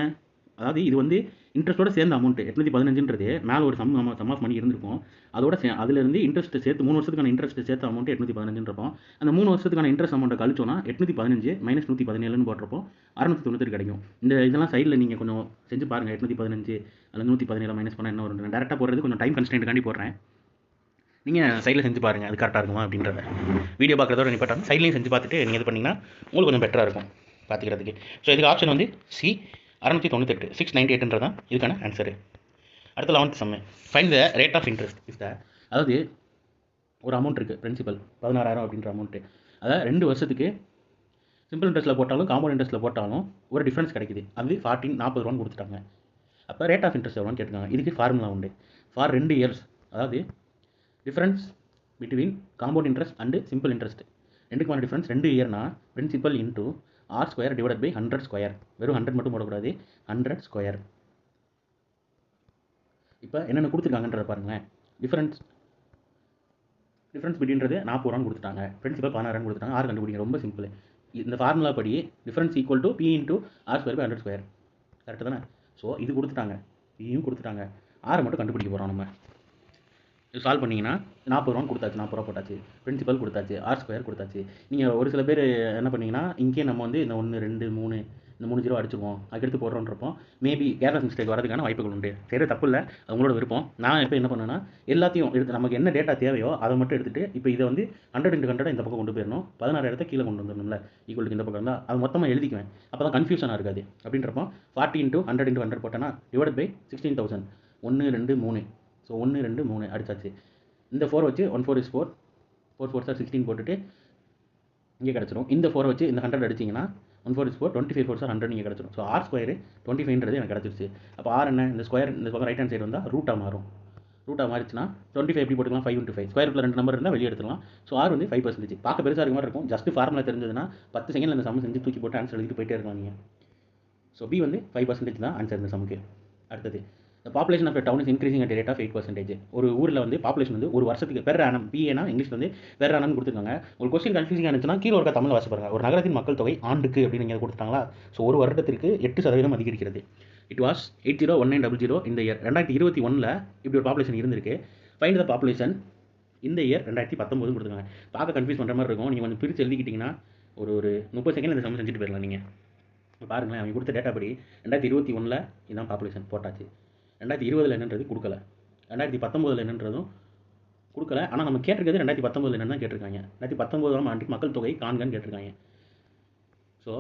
அதாவது இது வந்து இன்ட்ரெஸ்ட்டோட சேர்ந்த அமௌண்ட் 815ன்றது மேலே ஒரு சம் ஆஃப் மணி இருந்திருக்கும். அதோட அதுலேருந்து இன்ட்ரெஸ்ட் சேர்த்து 3 வருஷத்துக்கான இன்ட்ரெஸ்ட் சேர்த்த அமௌண்ட் 815 அந்த 3 வருஷத்துக்கான இன்ட்ரெஸ்ட் அமௌண்ட்டை கழிச்சோன்னா 815 - 117ன்னு போடுறப்போ 690 கிடைக்கும். இந்த இதெல்லாம் சைடில் நீங்கள் கொஞ்சம் செஞ்சு பாருங்கள். 815 அல்லது 117 மைனஸ் பண்ணால் என்ன வரும். டேரெக்டாக போடுறது கொஞ்சம் டைம் கன்ஸ்டன்ட்டுக்காண்டி போடுறேன். நீங்கள் சைடில் செஞ்சு பாருங்கள், அது கரெக்டாக இருக்குமா அப்படின்றத. வீடியோ பார்க்குறதோட நிப்பாட்டாங்க, சைட்லையும் செஞ்சு பார்த்துட்டு நீங்கள் இது பண்ணிங்கன்னா உங்களுக்கு கொஞ்சம் பெட்டராக இருக்கும் பார்த்துக்கிறதுக்கு. ஸோ இதுக்கு ஆப்ஷன் வந்து சி 698 698 தான் இதுக்கான ஆன்சரு. அடுத்த 11th sum. Find the rate of interest is the, அதாவது ஒரு அமௌண்ட் இருக்குது பிரின்சிபல் 16,000 அப்படின்ற அமௌண்ட்டு. அதாவது 2 வருஷத்துக்கு சிம்பிள் இன்ட்ரெஸ்ட்டில் போட்டாலும் காம்பவுண்ட் இன்ட்ரெஸ்ட்டில் போட்டாலும் ஒரு டிஃப்ரென்ஸ் கிடைக்குது. அது 40 ரூபான்னு கொடுத்துட்டாங்க. அப்போ ரேட் ஆஃப் இன்ட்ரெஸ்ட் எவ்வளோன்னு கேட்டுருக்காங்க. இதுக்கு ஃபார்முலா உண்டு. ஃபார் 2 இயர்ஸ், அதாவது difference between compound interest and simple interest ரெண்டுக்குமான டிஃப்ரென்ஸ் 2 இயர்னா principal into R square divide by 100 square. வெறும் 100 மட்டும் போடக்கூடாது, 100 ஸ்கொயர். இப்போ என்னென்ன கொடுத்துருக்காங்கன்றத பாருங்களேன். டிஃப்ரென்ஸ் பிட்வீன்றது 40 ரூபான்னு கொடுத்துட்டாங்க, பிரின்சிபல் 16 கொடுத்துட்டாங்க. ஆர் கண்டுபிடிங்க, ரொம்ப சிம்பிள். இந்த ஃபார்முலா படி difference equal to P into R square by 100 square. Correct தானே? ஸோ இது கொடுத்துட்டாங்க, பியும் கொடுத்துட்டாங்க, ஆரை மட்டும் கண்டுபிடிக்க போகிறோம் நம்ம. இது சால்வ் பண்ணிங்கன்னா 40 ரூபான்னு கொடுத்தாச்சு, 40 ரூபா போட்டாச்சு, பிரின்சிபல் கொடுத்தாச்சு, ஆர் ஸ்கொயர் கொடுத்தாச்சு. நீங்கள் ஒரு சில பேர் என்ன பண்ணீங்கன்னா இங்கே நம்ம வந்து இந்த 1 2 3 இந்த 3 0 அடிச்சுக்குவோம், அதுக்கடுத்து போடுறோன்றப்போ மேபி கேர்லெஸ் மிஸ்டேக் வரதுக்கான வாய்ப்புகள் உண்டு. சரி, தப்பு இல்லை, அது உங்களோட விருப்பம். நான் இப்போ என்ன பண்ணுவேன்னா எல்லாத்தையும் எடுத்து நமக்கு என்ன டேட்டா தேவையோ அதை மட்டும் எடுத்துகிட்டு இப்போ இதை வந்து 100 × 100 இந்த பக்கம் கொண்டு போயிடணும், 16,000 கீழே கொண்டு வந்துடணும்ல, ஈக்குவல் இந்த பக்கம் இருந்தால் அது மொத்தமாக எழுதிக்குவேன். அப்போ தான் கன்ஃபியூஷனாக இருக்காது. அப்படின்றப்போ 40 × 100 × 100 போட்டேன்னா டிவைட் பை 16,000, 1 2 3. ஸோ 1 2 3 அடிச்சாச்சு. இந்த 4 வச்சு 1 4 is 4, 4 4 are 16 போட்டுட்டு இங்கே கிடச்சிடும். இந்த 4 வச்சு இந்த 100 அடிச்சிங்கன்னா 1 4 is 4, 25 4 are 100 இங்கே கிடச்சிடும். ஸோ ஆர் ஸ்கொயர் 25ன்றது எனக்கு கிடச்சிருச்சு. அப்போ ஆர் என்ன, இந்த ஸ்கொயர் இந்த பக்கம் ரைட் ஹேண்ட் சைடு வந்தால் ரூட்டாக மாறும். ரூட்டாக மாறிச்சுன்னா 25 எப்படி போட்டுக்கலாம், 5 × 5. ஸ்கொயர் 2 நம்பர் இருந்தால் வெளியே எடுத்துக்கலாம். ஸோ ஆர் வந்து 5%. பார்க்க பெருசாக இருக்க மாதிரி இருக்கும். ஜஸ்ட் ஃபார்முலா தெரிஞ்சதுன்னா 10 செகண்டில் இந்த சம் செஞ்சு தூக்கி போட்டு ஆன்சர் எழுதிட்டு போயிட்டே இருக்கலாம் நீங்கள். ஸோ பி வந்து 5% தான் ஆன்சர் இந்த சமுக்கு. அடுத்தது, the population of a town is increasing at a rate of 8%. ஒரு ஊரில் வந்து பாப்புலேஷன் வந்து ஒரு வருஷத்துக்கு பெர் ஆனம், பிஏனா இங்கிலீஷ் வந்து பெர் ஆனம்னு கொடுத்துருக்காங்க. ஒரு கொஸ்டின் கன்ஃபியூசிங் ஆனிச்சுன்னா கீழே இருக்க தமிழ் வாசி பாருங்க. ஒரு நகரத்தின் மக்கள் தொகை ஆண்டுக்கு அப்படின்னு நீங்கள் கொடுத்துட்டாங்களா. ஸோ ஒரு வருடத்திற்கு 8% அதிகரிக்கிறது. இட் வாஸ் 801900 இந்த இயர் 2021 இப்படி ஒரு பாப்புலேஷன் இருந்திருக்கு. ஃபைண்ட் த பாப்புலேஷன் இந்த இயர் 2019 கொடுத்துருக்காங்க. பார்க்க கன்ஃபியூஸ் பண்ணுற மாதிரி இருக்கும். நீங்கள் கொஞ்சம் பிரித்து எழுதிக்கிட்டிங்கன்னா ஒரு 30 செகண்ட் இந்த சம் செஞ்சுட்டு போயிடலாம். நீங்கள் பாருங்களேன், அவங்க கொடுத்த டேட்டா படி 2021 இதுதான் பாப்புலேஷன் போட்டாச்சு. 2020 என்னன்றது கொடுக்கல, 2019 என்னன்றதும் கொடுக்கல. ஆனால் நம்ம கேட்டிருக்கிறது 2019 என்னன்னு தான் கேட்டிருக்காங்க. 2019 ஆண்டு மக்கள் தொகை காண்கன்னு கேட்டிருக்காங்க. ஸோ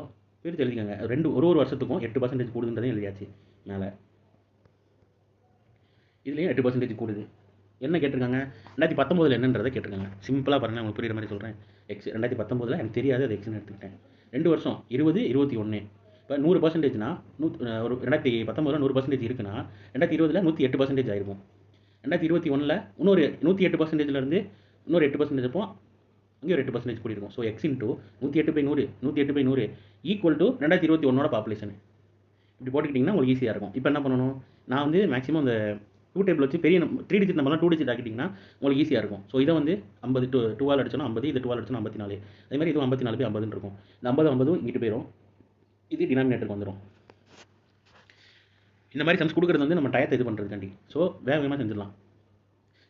பிரித்து எழுதிக்கோங்க. ஒரு வருஷத்துக்கும் 8% கூடுதுன்றதையும் எழுதியாச்சு. மேலே இதுலேயும் 8% கூடுது. என்ன கேட்டிருக்காங்க, 2019 என்னன்றதை கேட்டிருக்காங்க. சிம்பிளாக பாருங்கள், உங்களுக்கு புரியுற மாதிரி சொல்கிறேன். எக்ஸ் 2019 எனக்கு தெரியாது, அது எக்ஸ்ன்னு எடுத்துக்கிட்டேன். 2 வருஷம் 20 21. இப்போ 100%னா ஒரு 2019 100% இருக்குன்னா 2020 108% ஆயிருக்கும். 2021 இன்னொரு 108%லேருந்து இன்னொரு 8% இருப்போம், அங்கே ஒரு 8% கூடியிருக்கும். So X into 108/100 108/100 equal to 2021 population. இப்படி போட்டுக்கிட்டிங்கன்னா உங்களுக்கு ஈஸியாக இருக்கும். இப்போ என்ன பண்ணணும், நான் வந்து மேக்ஸிமம் இந்த 2 டேபிள் வச்சு பெரிய 3 டிஜிட் நம்பர்லாம் 2 டிஜிட் ஆக்கிட்டிங்கன்னா உங்களுக்கு ஈஸியாக இருக்கும். ஸோ இதை வந்து 50 2 அடிச்சோன்னா 50, இது 2 அடிச்சோன்னா 54. அதே மாதிரி இது 54 50 இருக்கும். இந்த 50 இங்கிட்டு போயிடும், இது டினாமினேட்டருக்கு வந்துடும். இந்த மாதிரி சம்ஸ் கொடுக்குறது வந்து நம்ம டயத்தை இது பண்ணுறதுக்காண்டி. ஸோ வேகமாக செஞ்சிடலாம்.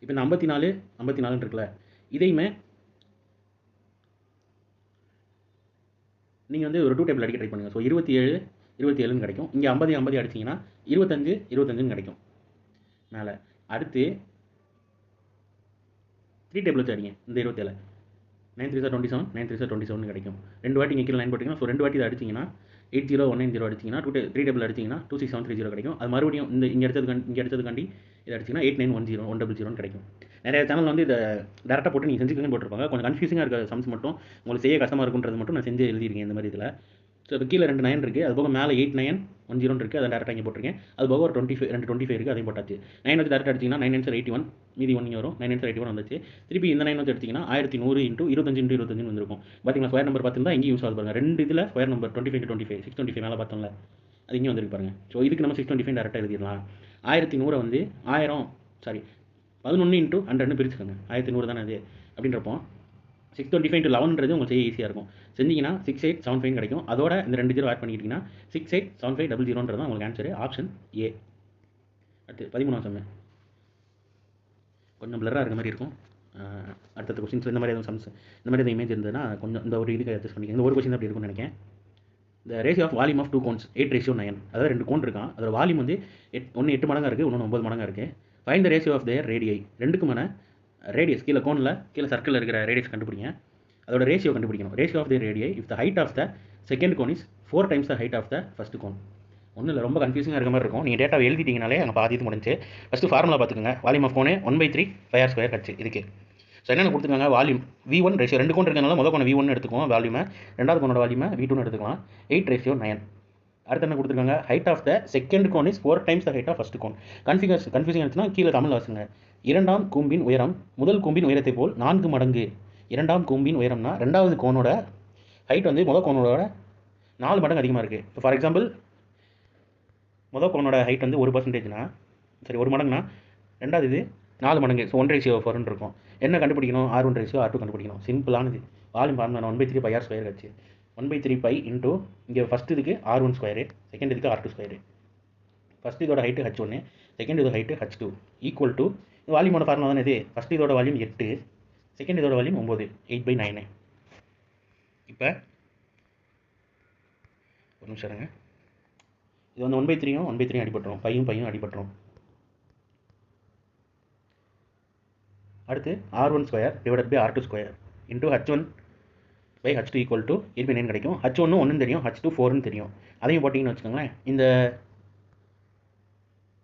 இப்போ இந்த 54 இருக்குல்ல, இதையுமே நீங்கள் வந்து ஒரு 2 டேபிள் அடிக்க ட்ரை பண்ணுங்கள். ஸோ 27 கிடைக்கும். இங்கே 50 அடிச்சிங்கன்னா 25 கிடைக்கும் மேலே. அடுத்து 3 டேபிள் வச்சு அடிங்க. இந்த 27 9 3 27 9 3 27 கிடைக்கும். 2 வாட்டி இங்கே கீழே லைன் போட்டிங்கன்னா, ஸோ 2 வாட்டி இதை அடிச்சிங்கன்னா 80190 அடிச்சிங்கன்னா 3 டேபிள் அடிச்சிங்கன்னா 26730 கிடைக்கும். அது மறுபடியும் இந்த இங்கே அடிச்சதுக்காண்டி இதை அடிச்சிங்கன்னா 8910 100 கிடைக்கும். நிறைய சேனல் வந்து இதை டேரெக்டாக போட்டு நீங்கள் செஞ்சுக்கன்னு போட்டிருப்பாங்க. கொஞ்சம் கன்ஃபியூசிங்காக இருக்க சம்ஸ் மட்டும் உங்களுக்கு செய்ய கஷ்டமாக இருக்குன்றது மட்டும் நான் செஞ்சு எழுதியிருக்கேன் இந்த மாதிரி இதில். ஸோ இப்போ கீழே 2 9 இருக்குது, அது போக மேலே 8910 இருக்குது, அதை டேரெக்டாக இங்கே போட்டிருக்கேன். அது போக ஒரு 25 இருக்குது, அதையும் போட்டாச்சு. 9 வச்சு டேரெக்டாக அடிச்சிங்கன்னா 9 9 81, மீதி 1 வரும். 9 9 81 வந்துச்சு. திருப்பி இந்த 9 வச்சு அடிச்சிங்கன்னா 1100 × 25 × 25 வந்துருக்கும். பார்த்தீங்களா, ஸ்கொயர் நம்பர் பார்த்துருந்தா இங்கேயும் யூஸ் ஆகுது பாருங்கள். 2 இதில் ஸ்கொயர் நம்பர் 25 × 25 625 மேலே பார்த்தோம்ல, அது இங்கே வந்துருக்கு பாருங்கள். ஸோ இதுக்கு நம்ம 625 டேரெக்டாக எழுதிடலாம். 1100 வந்து 11 × 100 பிரிச்சுக்கோங்க. 1100 தானே அது. அப்படின்றப்போ 625 × 11ன்றது உங்களுக்கு செய்ய ஈஸியாக இருக்கும். செஞ்சிங்கன்னா 6875 கிடைக்கும். அதோட இந்த 2 0 ஆட் பண்ணிக்கிட்டிங்கன்னா 687500 தான் உங்களுக்கு ஆன்சரு. Option A. அடுத்து 13ஆம் சம். கொஞ்சம் பிளராக இருக்க மாதிரி இருக்கும். அடுத்த கொஸ்டின்ஸ் இந்த மாதிரி எதுவும் சம்ஸ் இந்த மாதிரி எதுவும் இமேஜ் இருந்ததுன்னா கொஞ்சம் இந்த ஒரு இதுக்கு அட்ஜஸ்ட் பண்ணிக்கோங்க. இந்த ஒரு கொஸ்டின் அப்படி இருக்கும்னு நினைக்கிறேன். இந்த ratio of volume of 2 cones 8:9. அதாவது 2 கோன் இருக்கான், அதோட வால்யூம் வந்து ஒன்று 8 மடங்காக இருக்குது, இன்னொன்று 9 மடங்காக இருக்குது. Find the ratio of their radii. ரெண்டுக்குமான ரேடியஸ் கீழே கோனில் கீழே சர்க்கிளில் இருக்கிற ரேடியஸ் கண்டுபிடிங்க. அதோட ரேஷியோ கண்டுபிடிக்கணும். Ratio of the radii if the height of the second cone is 4 times the height of the first cone. ஒன்றும் இல்லை, ரொம்ப கன்ஃபியூசிங்காக இருக்க மாதிரி இருக்கும். நீங்கள் டேட்டாவை எழுதிட்டீங்கனாலே அங்கே பாதி இது முடிஞ்சு. ஃபஸ்ட்டு ஃபார்முலா பார்த்துக்கோங்க. Volume of cone 1/3 πr² h இதுக்கு. ஸோ என்னென்ன கொடுத்துருக்காங்க, வால்யூம் V1 ரேஷியோ 2 கோன் இருக்கிறதுனால முதல் கோணம் V1 எடுத்துக்குவோம் வால்யூமை, ரெண்டாவது கோனோட வால்யூமை V2 எடுத்துக்கலாம். 8:9. அடுத்து என்ன கொடுத்துருக்காங்க, height of the second cone is 4 times the height of first cone. Confusing இருந்துச்சுன்னா கீழே தமிழ் வாசுங்க. இரண்டாம் கூம்பின் உயரம் முதல் கூம்பின் உயரத்தை போல் 4 மடங்கு. இரண்டாம் கூம்பின் உயரம்னா ரெண்டாவது கோனோட ஹைட் வந்து முதல் கோனோட 4 மடங்கு அதிகமாக இருக்குது. இப்போ ஃபார் எக்ஸாம்பிள் முதல் கோனோட ஹைட் வந்து 1%னா, சரி 1 மடங்குனா, ரெண்டாவது இது 4 மடங்கு. ஸோ 1:4 இருக்கும். என்ன கண்டுபிடிக்கணும், R1:R2 கண்டுபிடிக்கணும். சிம்பிளானது. வால்யூம் ஃபார்முலா 1/3 πr² வச்சு 1/3 π இன்டூ இங்கே ஃபஸ்ட் இதுக்கு R1², செகண்ட் இதுக்கு R2². ஃபஸ்ட் இதோட ஹைட்டு H1, செகண்ட் இதோட ஹைட்டு H2 ஈக்குவல் டு வால்யூமோட ஃபார்முலா தானே இது. ஃபஸ்ட் இதோட வால்யூம் 8, செகண்ட் இதோட வால்யூம் 9, 8/9. இப்போ ஒரு நிமிஷம் இருங்க. இது வந்து 1/3யும் 1/3யும் அடிபட்டுரும், பையும் அடிபட்டுரும். அடுத்து R1² divided by R2² into H1/H2 equal to 8/9 கிடைக்கும். H1 1 தெரியும், H2 4 தெரியும். அதையும் போட்டிங்கன்னு வச்சுக்கோங்களேன். இந்த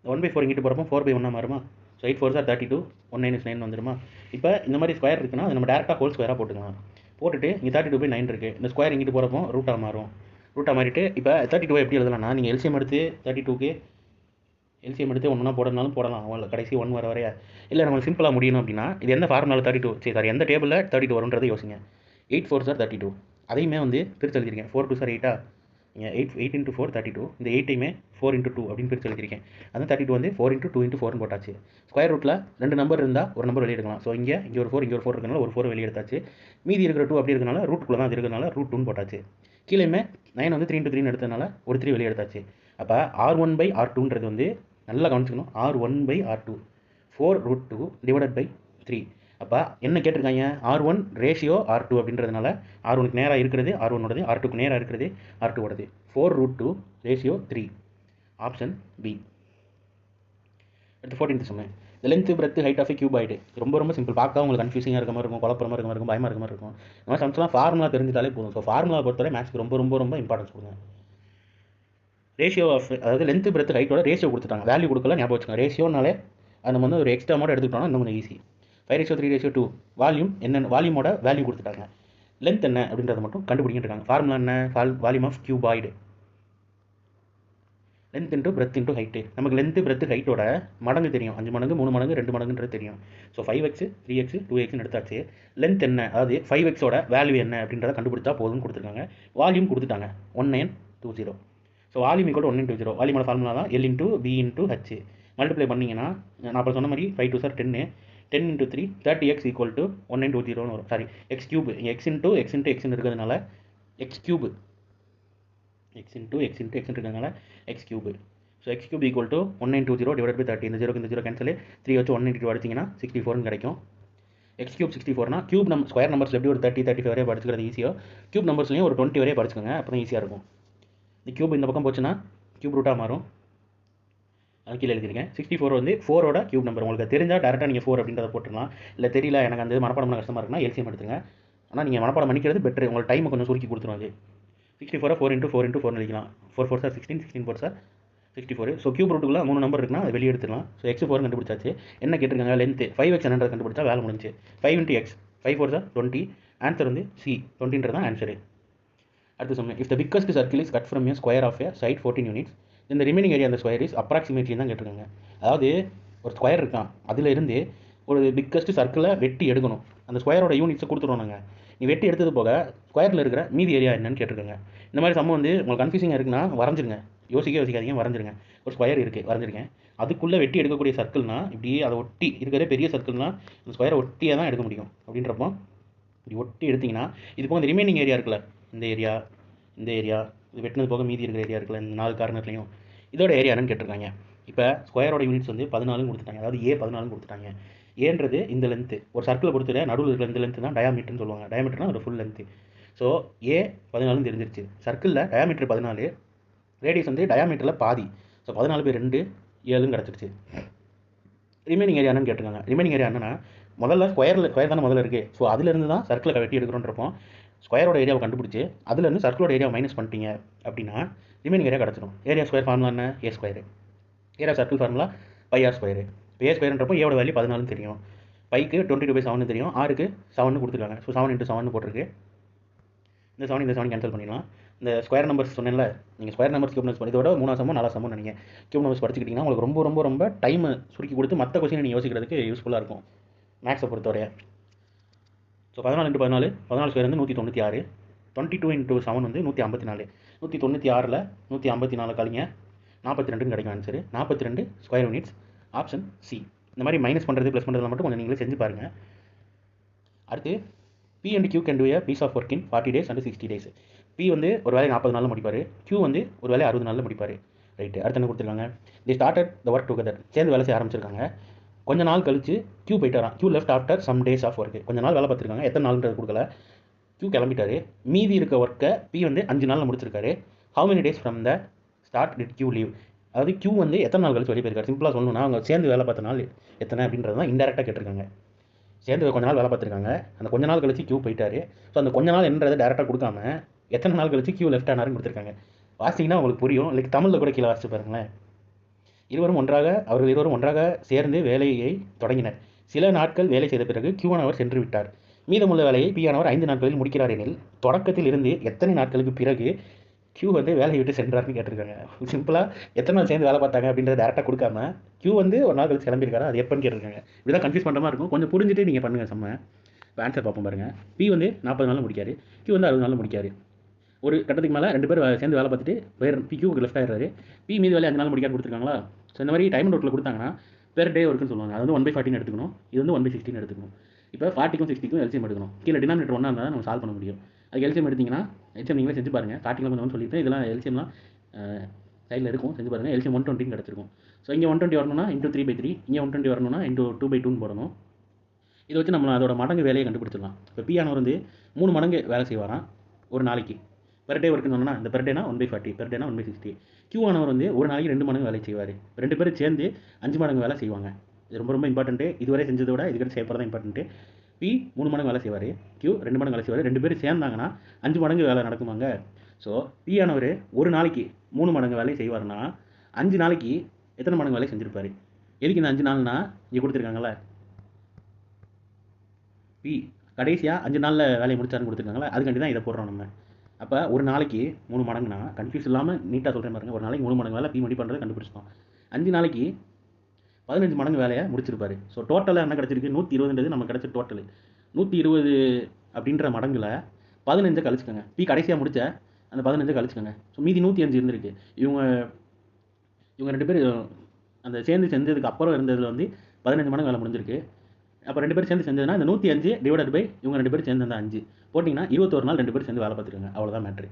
1/4 இங்கிட்டு போகிறப்போ 4/1 மாறுமா. ஸோ 8 4s are 32, 1 9 is 9 வந்துடுமா. இப்போ இந்த மாதிரி ஸ்கொயர் இருக்குன்னா அது நம்ம டேரெக்டாக ஹோல் ஸ்கொயராக போட்டுக்கலாம். போட்டுட்டு இங்கே 32/9 இருக்குது. இந்த ஸ்கொயர் இங்கிட்டு போகிறப்போ ரூட்டாக மாறும். ரூட்டாக மாறிட்டு இப்போ 32 எப்படி எழுதலாம்னா, நீங்கள் எல்சிஎம் எடுத்து 32க்கு எல்சிஎம் எடுத்து ஒன்றுனா போடனாலும் போடலாம். அவ்வளோ கடைசி 1 வர வரையா. இல்லை நம்மளுக்கு சிம்பிளாக முடியணும் அப்படின்னா இது எந்த ஃபார்முலாவில் 32 சாரி எந்த டேபிளில் 32 வரும்ன்றதை யோசிங்க. 8 4s are 32. அதையுமே வந்து பிரித்து எழுதிருக்கேன். 4 2s are 8 நீங்கள் 8 into 4 32. இந்த 8ஐயுமே 4 into 2 அப்படின்னு பிரித்து எழுதிருக்கேன். அந்த 32 வந்து 4 into 2 into 4 போட்டாச்சு. ஸ்கொயர் ரூட்டில் 2 நம்பர் இருந்தால் ஒரு நம்பர் வெளியே எடுக்கலாம். ஸோ இங்கே ஒரு 4 இங்கே ஒரு 4 இருக்கனால ஒரு 4 வெளியே எடுத்தாச்சு. மீதி இருக்கிற 2 அப்படி இருக்கனால ரூட்டுக்குள்ளே தான் அது இருக்கிறனால √2 போட்டாச்சு. கீழேயுமே 9 வந்து 3 into 3 எடுத்ததுனால ஒரு 3 வெளியே எடுத்தாச்சு. அப்போ R1/R2ன்றது வந்து நல்லா கவனிச்சுக்கணும். R1/R2 4√2 divided by 3. அப்போ என்ன கேட்டிருக்காங்க, R1 ரேஷியோ R2 அப்படின்றதுனால R1க்கு நேராக இருக்கிறது R1ஓடது, R2க்கு நேராக இருக்கிறது R2ஓடது. 4√2 ரேஷியோ 3. Option B. அடுத்து 14th சம். இந்த length breadth height of cuboid. ரொம்ப சிம்பிள். பார்க்க உங்களுக்கு கன்ஃபியூசிங்காக இருக்க மாதிரி இருக்கும், குழப்பமாக இருக்க மாதிரி இருக்கும், பயமாக இருக்க மாதிரி இருக்கும். இந்த மாதிரி சம்ஸ்லாம் ஃபார்முலா தெரிஞ்சிட்டாலே போதும். ஸோ ஃபார்முலா பொறுத்தவரை மேக்ஸ்க்கு ரொம்ப இம்பார்ட்டன்ஸ் கொடுங்க. ரேஷியோ ஆஃப் அதாவது லென்த் பிரெத் ஹைட்டோட ரேஷியோ கொடுத்துட்டாங்க, வேல்யூ கொடுக்கல, ஞாபகம் வச்சுக்கோங்க. ரேஷியோனாலே அது வந்து ஒரு எக்ஸ்ட்ரா அமௌண்ட் எடுத்துக்கிட்டோம்னா இன்னும் கொஞ்சம் ஈஸி. 5:3:2. வால்யூம் என்ன, வால்யூமோட வேல்யூ கொடுத்துட்டாங்க. லென்த் என்ன அப்படின்றத மட்டும் கண்டுபிடிக்கிட்டு இருக்காங்க. ஃபார்முலா என்ன, volume of cuboid. Length into breadth into height. நமக்கு லென்த்து பிரெத் ஹைட்டோட மடங்கு தெரியும். 5 மடங்கு 3 மடங்கு 2 மடங்குன்றது தெரியும். ஸோ 5x 3x 2xன்னு எடுத்தாச்சு. லென்த் என்ன, அதாவது 5xோட வேல்யூ என்ன அப்படின்றத கண்டுபிடிச்சா போதும்னு கொடுத்துருக்காங்க. வால்யூம் கொடுத்துட்டாங்க 1920. So volume equal 1920. வால்யூமோட ஃபார்முலா தான் L into B into H. Multiply பண்ணிங்கன்னா நான் இப்போ சொன்ன மாதிரி 5 2s are 10, 10 into 3 30x equal to 1920 வரும். Sorry x cube, x into இருக்கிறதுனால எக்ஸ் கியூப், எக்ஸ் இன்ட்டு இருக்கிறதுனால x cube. So x cube equal to 1920 divide by 30. இந்த 0 கேன்சல், 3 வச்சு 192 அடிச்சிங்கன்னா 64 கிடைக்கும். எக்ஸ் கியூப் 64னா கியூப் ஸ்கொயர் நம்பர்ஸ் எப்படி ஒரு 30 35 வரையே படிச்சுக்கிறது ஈஸியோ, கியூப் நம்பர்ஸ்லையும் ஒரு 20 வரையே படிச்சுக்கோங்க. அப்போ தான் ஈஸியாக இருக்கும். இந்த கியூப் இந்த பக்கம் போச்சுன்னா கியூப் ரூட்டாக மாறும். அது கீழே எழுதிருக்கேன். 64 வந்து 4ஓட கியூப் நம்பர். உங்களுக்கு தெரிஞ்சால் டேரெக்டாக நீங்கள் 4 அப்படின்றத போட்டுடலாம். இல்லை தெரியல எனக்கு அந்த மனப்பாடம் பண்ண கஷ்டமாக இருக்குன்னா எல்சிஎம் எடுத்துங்க. ஆனால் நீங்கள் மனப்பாடம் பண்ணிக்கிறது பெட்ரு, உங்களுக்கு டைமை கொஞ்சம் சுருக்கி கொடுத்துரும். அது 64 4 into 4 into 4 எழுதிக்கலாம். 4 4s are 16, 16 4s are 64. So cube ரூட்டுக்குள்ள 3 நம்பர் இருக்குன்னா அதை வெளியே எடுத்துக்கலாம். ஸோ x 4 கண்டுபிடிச்சாச்சு. என்ன கேட்டிருக்காங்க, லென்த்து 5x என்னன்றது கண்டுபிடிச்சா வேலை முடிஞ்சு. 5 into x 5 4s are 20. Answer வந்து C 20ன்றது தான் ஆன்சரு. அடுத்து சொன்னேன், if the biggest circle is cut from a square of a side 14 units, இந்த ரிமைனிங் ஏரியா அந்த ஸ்கொயர் இஸ் அப்ராக்சிமேட்லி தான் கேட்டிருக்காங்க. அதாவது ஒரு ஸ்கொயர் இருக்கான், அதில் இருந்து ஒரு பிக்கஸ்ட் சர்க்கிளை வெட்டி எடுக்கணும். அந்த ஸ்கொயரோட யூனிட்ஸை கொடுத்துருவோம் நாங்கள். நீ வெட்டி எடுத்தது போக ஸ்கொயரில் இருக்கிற மீதி ஏரியா என்னன்னு கேட்டிருக்காங்க. இந்த மாதிரி சம்ம வந்து உங்களுக்கு கன்ஃபியூசிங்காக இருக்குன்னா வரைஞ்சிருங்க, யோசிக்காதீங்க, வரைஞ்சிருங்க. ஒரு ஸ்கொயர் இருக்குது, வரைஞ்சிருக்கேன். அதுக்குள்ளே வெட்டி எடுக்கக்கூடிய சர்க்கிள்னா இப்படி அதை ஒட்டி இருக்கிறதே பெரிய சர்க்கிள்னா அந்த ஸ்கொயரை ஒட்டியாக தான் எடுக்க முடியும். அப்படின்றப்போ இப்படி ஒட்டி எடுத்திங்கன்னா இது போக இந்த ரிமைனிங் ஏரியா இருக்குல்ல, இந்த ஏரியா இது வெட்டினது போக மீதி இருக்கிற ஏரியா இருக்குல்ல, இந்த 4 கார்னர்லையும் இதோட ஏரியா என்னன்னு கேட்டிருக்காங்க. இப்போ ஸ்கொயரோட யூனிட்ஸ் வந்து 14 கொடுத்துட்டாங்க. அதாவது A14 கொடுத்துட்டாங்க. ஏன்றது இந்த லென்த்து, ஒரு சர்க்கிளை பொறுத்தவரை நடுவில் இருக்கிற இந்த லென்த்து தான் டயாமீட்டர்னு சொல்லுவாங்க. டயாமீட்டர்னா ஒரு ஃபுல் லென்த்து. ஸோ A14 தெரிஞ்சிருச்சு. சர்க்கிளில் டயாமீட்டர் 14, ரேடியஸ் வந்து டயாமீட்டரில் பாதி. ஸோ 14/2 7 கிடச்சிருச்சு. ரிமைனிங் ஏரியா என்னன்னு கேட்டிருக்காங்க. ரிமைனிங் ஏரியா என்னன்னா முதல்ல ஸ்கொயர் தானே முதல்ல இருக்குது. ஸோ அதிலிருந்து தான் சர்க்கிளை வெட்டி எடுக்கிறோன்றப்போ ஸ்கொயரோட ஏரியாவை கண்டுபிடிச்சி அதுலேருந்து சர்க்கிளோட ஏரியாவை மைனஸ் பண்ணிட்டீங்க அப்படின்னா ரிமைனிங் ஏரியா கிடச்சிடும். ஏரியா ஸ்கொயர் ஃபார்முலா என்ன? A square. Area circle formula pi R square. இப்போ ஏ ஸ்கொயர்ன்றப்போ ஏவோட வேல்யூ 14 தெரியும், பைக்கு 22/7 தெரியும், ஆருக்கு 7 கொடுத்துருக்காங்க. ஸோ 7 × 7 போட்டிருக்கு. இந்த 7 கேன்சல் பண்ணிடலாம். இந்த ஸ்கொயர் நம்பர்ஸ் சொன்னேன்ல, நீங்கள் ஸ்கொயர் நம்பர்ஸ் கியூப் நம்பர்ஸ் இதோட 3 சமம் 4 சமம் நீங்கள் கியூப் நம்பர்ஸ் படிச்சுக்கிட்டிங்கன்னா உங்களுக்கு ரொம்ப ரொம்ப ரொம்ப டைம் சுருக்கி கொடுத்து மற்ற கொஸ்டினை நீங்கள் யோசிக்கிறதுக்கு யூஸ்ஃபுல்லாக இருக்கும் மேக்ஸை பொறுத்தவரைய. ஸோ 14 × 14 14 ஸ்கொயர் வந்து 196, 22 × 7 வந்து 154. 196ல் 154 கழிங்க 42 கிடைக்கும் answer. 42 square units. Option C. இந்த மாதிரி மைனஸ் பண்ணுறது ப்ளஸ் பண்ணுறதுல மட்டும் கொஞ்சம் நீங்களே செஞ்சு பாருங்கள். அடுத்து P and Q can do a piece of work in 40 days and 60 days. P வந்து ஒரு வேலை 40 நாளில் முடிப்பார், Q வந்து ஒரு வேலை 60 நாளில் முடிப்பார். ரைட்டு. அடுத்து என்ன கொடுத்துருக்காங்க? தி ஸ்டார்டட் த ஒர்க் டுகெதர். சேர்ந்து வேலை செய்ய ஆரம்பிச்சிருக்காங்க. கொஞ்ச நாள் கழிச்சு Q போயிட்டு வரான். Q left after some days of work. கொஞ்ச நாள் வேலை பார்த்துருக்காங்க, எத்தனை நாள்ன்றது கொடுக்கல. Q கிளம்பிட்டாரு. மீதி இருக்க ஒர்க்கை P வந்து 5 நாளில் முடிச்சிருக்காரு. How many days from the start did Q லீவ்? அதாவது Q வந்து எத்தனை நாள் கழிச்சு வெளியே போயிருக்காரு. சிம்பிளாக சொல்லணும்னா அவங்க சேர்ந்து வேலை பார்த்த நாள் எத்தனை அப்படின்றது தான் இன்டெரக்டாக கேட்டிருக்காங்க. சேர்ந்து கொஞ்ச நாள் வேலை பார்த்துருக்காங்க, அந்த கொஞ்ச நாள் கழிச்சு Q போயிட்டாரு. ஸோ அந்த கொஞ்ச நாள் என்னன்றதை டேரெக்டாக கொடுக்காம எத்தனை நாள் கழிச்சு Q லெஃப்ட் ஆனாருன்னு கொடுத்துருக்காங்க. வாசிங்கன்னா உங்களுக்கு புரியும். லைக் தமிழில் கூட கீழே வாசிச்சு பாருங்களேன். அவர்கள் இருவரும் ஒன்றாக சேர்ந்து வேலையை தொடங்கினர். சில நாட்கள் வேலை செய்த பிறகு Q ஆனவர் சென்று விட்டார். மீதமுள்ள வேலையை P ஆனவர் 5 நாட்களில் முடிக்கிறார் எனில் தொடக்கத்தில் இருந்து எத்தனை நாட்களுக்கு பிறகு Q வந்து வேலையை விட்டு சென்றார்னு கேட்டிருக்காங்க. சிம்பிளாக எத்தனை நாள் சேர்ந்து வேலை பார்த்தாங்க அப்படின்றத டேரெக்டாக கொடுக்காம Q வந்து ஒரு நாள் கழிச்சு கிளம்பியிருக்காரு, அது எப்போன்னு கேட்டிருக்காங்க. இப்படி தான் கன்ஃபியூஸ் பண்ணுற மாதிரி இருக்கும். கொஞ்சம் புரிஞ்சுட்டு நீங்கள் பண்ணுங்கள் செம்ம. இப்போ ஆன்சர் பார்ப்போம் பாருங்கள். P வந்து 40 நாளில் முடிக்காரு, Q வந்து 60 நாளில் முடிக்காரு. ஒரு கட்டத்துக்கு மேலே 2 பேர் சேர்ந்து வேலை பார்த்துட்டு வேறு Q லெஃப்ட் ஆகிடுறாரு. P மீது வேலை 5 நாள் முடிக்காரு கொடுத்துருக்காங்களா. ஸோ இந்த மாதிரி டைம் நோட்டில் கொடுத்தாங்கன்னா பெர் டே ஒர்க்குன்னு சொல்லுவாங்க. அது வந்து 1/40 எடுத்துக்கணும், இது வந்து 1/16 எடுத்துக்கணும். இப்போ 40க்கும் 60க்கும் எல்சிஎம் எடுக்கணும். கீழே டினாமினேட்டர் ஒன்றா இருந்தால் நம்ம சால்வ் பண்ண முடியும். அதுக்கு எல்சிஎம் எடுத்திங்கன்னா எல்சிஎம் நீங்களே செஞ்சு பாருங்கள். ஸ்டார்டிங்கில் கொஞ்சம் சொல்லிட்டு இதெல்லாம் எல்சிஎம்லாம் சைடில் இருக்கும், செஞ்சு பாருங்கள். எல்சிஎம் 120 கிடச்சிருக்கும். ஸோ இங்கே 120 வரணும்னா இன்ட்டு 3/3, இங்கே 120 வரணும்னா இன்ட்டு 2/2 போடணும். இதை வச்சு நம்ம அதோட மடங்கு வேலையை கண்டுபிடிச்சிடலாம். இப்போ P ஆனவர் வந்து 3 மடங்கு வேலை செய்வாராம் ஒரு நாளைக்கு. பெர் டே ஒர்க்குன்னு சொன்னால் இந்த பெர் டேனா 1/40, பெர் டேனா 1/60. Q ஆனவர் வந்து ஒரு நாளைக்கு 2 மடங்கு வேலை செய்வார். 2 பேரும் சேர்ந்து 5 மடங்கு வேலை செய்வாங்க. இது ரொம்ப ரொம்ப இம்பார்ட்டன்ட்டு. இதுவரை செஞ்சதை விட இதுக்கிட்ட செய்யப்படுறதா இம்பார்ட்டன்ட்டு. P 3 மடங்கு வேலை செய்வார், Q 2 மடங்கு வேலை செய்வார். 2 பேரும் சேர்ந்தாங்கன்னா 5 மடங்கு வேலை நடக்குமாங்க. ஸோ P ஆனவர் ஒரு நாளைக்கு 3 மடங்கு வேலை செய்வார்னா 5 நாளைக்கு எத்தனை மடங்கு வேலை செஞ்சுருப்பார்? எதுக்கு இந்த 5 நாள்னா இங்கே கொடுத்துருக்காங்களே, P கடைசியாக 5 நாளில் வேலையை முடிச்சாருன்னு கொடுத்துருக்காங்களே, அதுக்காண்டி தான் இதை போடுறோம் நம்ம. அப்போ ஒரு நாளைக்கு 3 மடங்குனா கன்ஃபியூஸ் இல்லாமல் நீட்டாக சொல்கிறேன் பாருங்கள். ஒரு நாளைக்கு 3 மடங்கு வேலை P மணி பண்ணுறது கண்டுபிடிச்சிட்டோம். 5 நாளைக்கு 15 மடங்கு வேலையை முடிச்சிருப்பாரு. ஸோ டோட்டலாக என்ன கிடச்சிருக்கு? 120ன்றது நம்ம கிடச்ச டோட்டலு. 120 அப்படின்ற மடங்கில் 15 கழிச்சுக்கோங்க. P கடைசியாக முடிச்ச அந்த 15 கழிச்சுக்கோங்க. ஸோ மீதி 105 இருந்திருக்கு. இவங்க 2 பேர் அந்த சேர்ந்து செஞ்சதுக்கு அப்புறம் இருந்ததில் வந்து 15 மடங்கு வேலை முடிஞ்சிருக்கு. அப்போ 2 பேர் சேர்ந்து செஞ்சதுன்னா இந்த 105 டிவைடட் பை இவங்க 2 பேர் சேர்ந்து அந்த 5 போட்டிங்கன்னா 21 நாள் 2 பேர் சேர்ந்து வேலை பார்த்துருக்காங்க. அவ்வளோதான் மேட்ரு.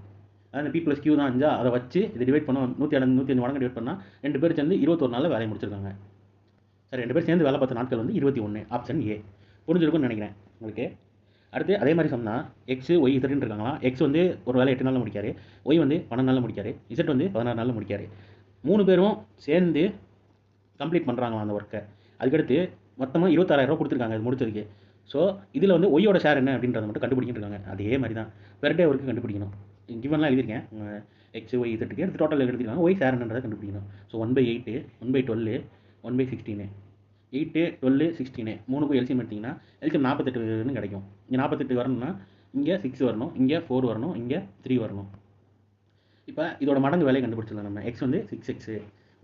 அதாவது P + Q தான் 5, அதை வச்சு இதை டிவைட் பண்ணோம். 105 மடங்கு டிவைட் பண்ணால் 2 பேர் சேர்ந்து 21 நாளில் வேலையை முடிச்சிருக்காங்க. சரி, 2 பேர் சேர்ந்து வேலை பார்த்த நாட்கள் வந்து 21. Option A. புரிஞ்சிருக்கும்னு நினைக்கிறேன் உங்களுக்கு. அடுத்து அதே மாதிரி சொன்னால் X, Y, Z இருக்காங்களா. X வந்து ஒரு வேலை 8 நாளில் முடிக்காரு, Y வந்து 12 நாளில் முடிக்காரு, Z வந்து 16 நாளில் முடிக்காரு. 3 பேரும் சேர்ந்து கம்ப்ளீட் பண்ணுறாங்களா அந்த ஒர்க்கை. அதுக்கடுத்து மொத்தமாக 26,000 கொடுத்துருக்காங்க இது முடிச்சதுக்கு. ஸோ இதில் வந்து ஒய்யோட ஷேர் என்ன அப்படின்றத மட்டும் கண்டுபிடிக்கிட்டு இருக்காங்க. அதே மாதிரி தான் பெர் டே ஒர்க்கு கண்டுபிடிக்கணும். கிவன்லாம் எழுதியிருக்கேன். X, Y, Z எடுத்து டோட்டல் எடுத்துருக்காங்க. ஒய் ஷேர் என்னன்றதை கண்டுபிடிக்கணும். ஸோ 1/8, 1/12, 1/16, 8, 12, 16 3க்கும் எல்சிஎம் எடுத்திங்கன்னா எல்சிஎம் 48ன்னு கிடைக்கும். இங்கே 48 வரணும்னா இங்கே 6 வரணும், இங்கே 4 வரணும், இங்கே 3 வரணும். இப்போ இதோட மடங்கு வேலையை கண்டுபிடிச்சிடலாம் நம்ம. X வந்து 6x,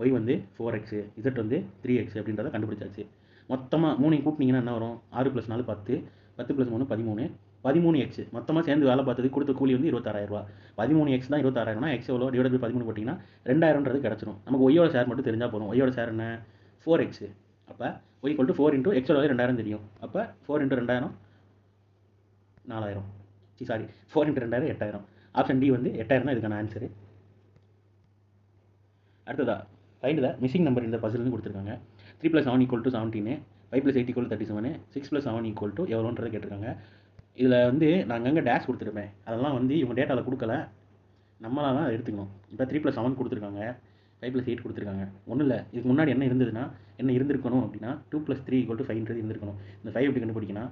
Y வந்து 4x, Z வந்து 3x அப்படின்றத கண்டுபிடிச்சாச்சு. மொத்தமாக 3 கூட்டினீங்கன்னா என்ன வரும்? 6 + 4 10, 10 + 3 13, 13x. மொத்தமாக சேர்ந்து வேலை பார்த்தது கொடுத்த கூலி வந்து 26,000. 13x தான் 26,000. X எவ்வளோ டிவைட் பை 13 போட்டிங்கன்னா 2000ன்றது கிடச்சிரும். நமக்கு ஒய்யோட ஷேர் மட்டும் தெரிஞ்சால் போதும். ஒய்யோட ஷேர் என்ன? 4x. அப்போ y = 4 × x ஓட 2000 தெரியும். அப்போ 4 × 2000 4000. 4 × 2000 8000. ஆப்ஷன் டி வந்து 8000 தான் இதுக்கான ஆன்சரு. அடுத்ததா ஃபைண்ட் த மிஸ்ஸிங் நம்பர் இந்த பசில்னு கொடுத்துருக்காங்க. 3 + 7 = 17, 5 + 8 = 37, 6 + 7 = எவ்வளோன்றதை கேட்டிருக்காங்க. இதில் வந்து நான் அங்கங்கே டேஷ் கொடுத்துருப்பேன். அதெல்லாம் வந்து இவங்க டேட்டாவில் கொடுக்கல, நம்மளாக தான் எடுத்துக்கணும். இப்போ 3 + 7 கொடுத்துருக்காங்க, 5 + 8 கொடுத்துருக்காங்க. ஒன்றும் இல்லை, இதுக்கு முன்னாடி என்ன இருந்ததுன்னா இருந்திருக்கணும் அப்படின்னா 2 + 3 = 5ன்றது இருந்திருக்கணும். இந்த 5 எப்படி கண்டுபிடிக்கணும்?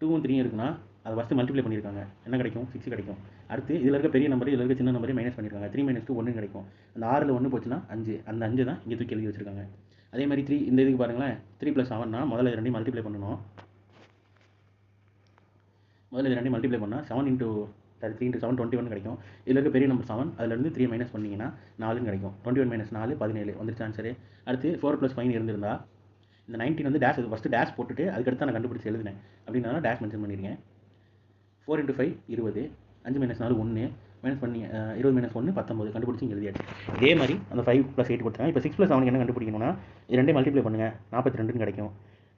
2ம் 3ம் இருக்குன்னா அதை ஃபஸ்ட்டு மல்டிப்ளை பண்ணியிருக்காங்க, என்ன கிடைக்கும்? 6 கிடைக்கும். அடுத்து இதில் இருக்க பெரிய நம்பர் இதில் இருக்க சின்ன நம்பரையும் மைனஸ் பண்ணியிருக்காங்க. 3 - 2 1 கிடைக்கும். அந்த 6ல் 1 போச்சுன்னா 5, அந்த 5 தான் இங்கே தூக்கி எழுதி வச்சிருக்காங்க. அதே மாதிரி 3 இந்த இதுக்கு பாருங்களேன், 3 + 7னா முதல்ல ரெண்டையும் மல்டிப்ளை பண்ணணும். முதல்ல இது ரெண்டையும் மல்டிப்ளை பண்ணால் 7 × 3 × 7 21 கிடைக்கும். இதில் இருக்க பெரிய நம்பர் 7, அதிலேருந்து 3 மைனஸ் பண்ணிங்கன்னா 4 கிடைக்கும். 21 - 4 17 வந்துருச்சு ஆன்சரு. அடுத்து 4 + 5 இருந்திருந்தா இந்த 19 வந்து டேஷ், ஃபஸ்ட்டு டேஷ் போட்டுட்டு அதுக்கடுத்து நான் கண்டுபிடிச்சி எழுதினேன் அப்படின்னா டேஷ் மென்ஷன் பண்ணியிருக்கேன். 4 × 5 20, 5 - 4 1, மைனஸ் பண்ணி 20 - 1 19 கண்டுபிடிச்சி இங்கே எழுதியாச்சு. இதே மாதிரி அந்த 5 + 8 கொடுத்தாங்க. இப்போ 6 + 7 என்ன கண்டுபிடிக்கணும்னா இது ரெண்டையும் மல்டிப்ளை பண்ணுங்கள், 42 கிடைக்கும்.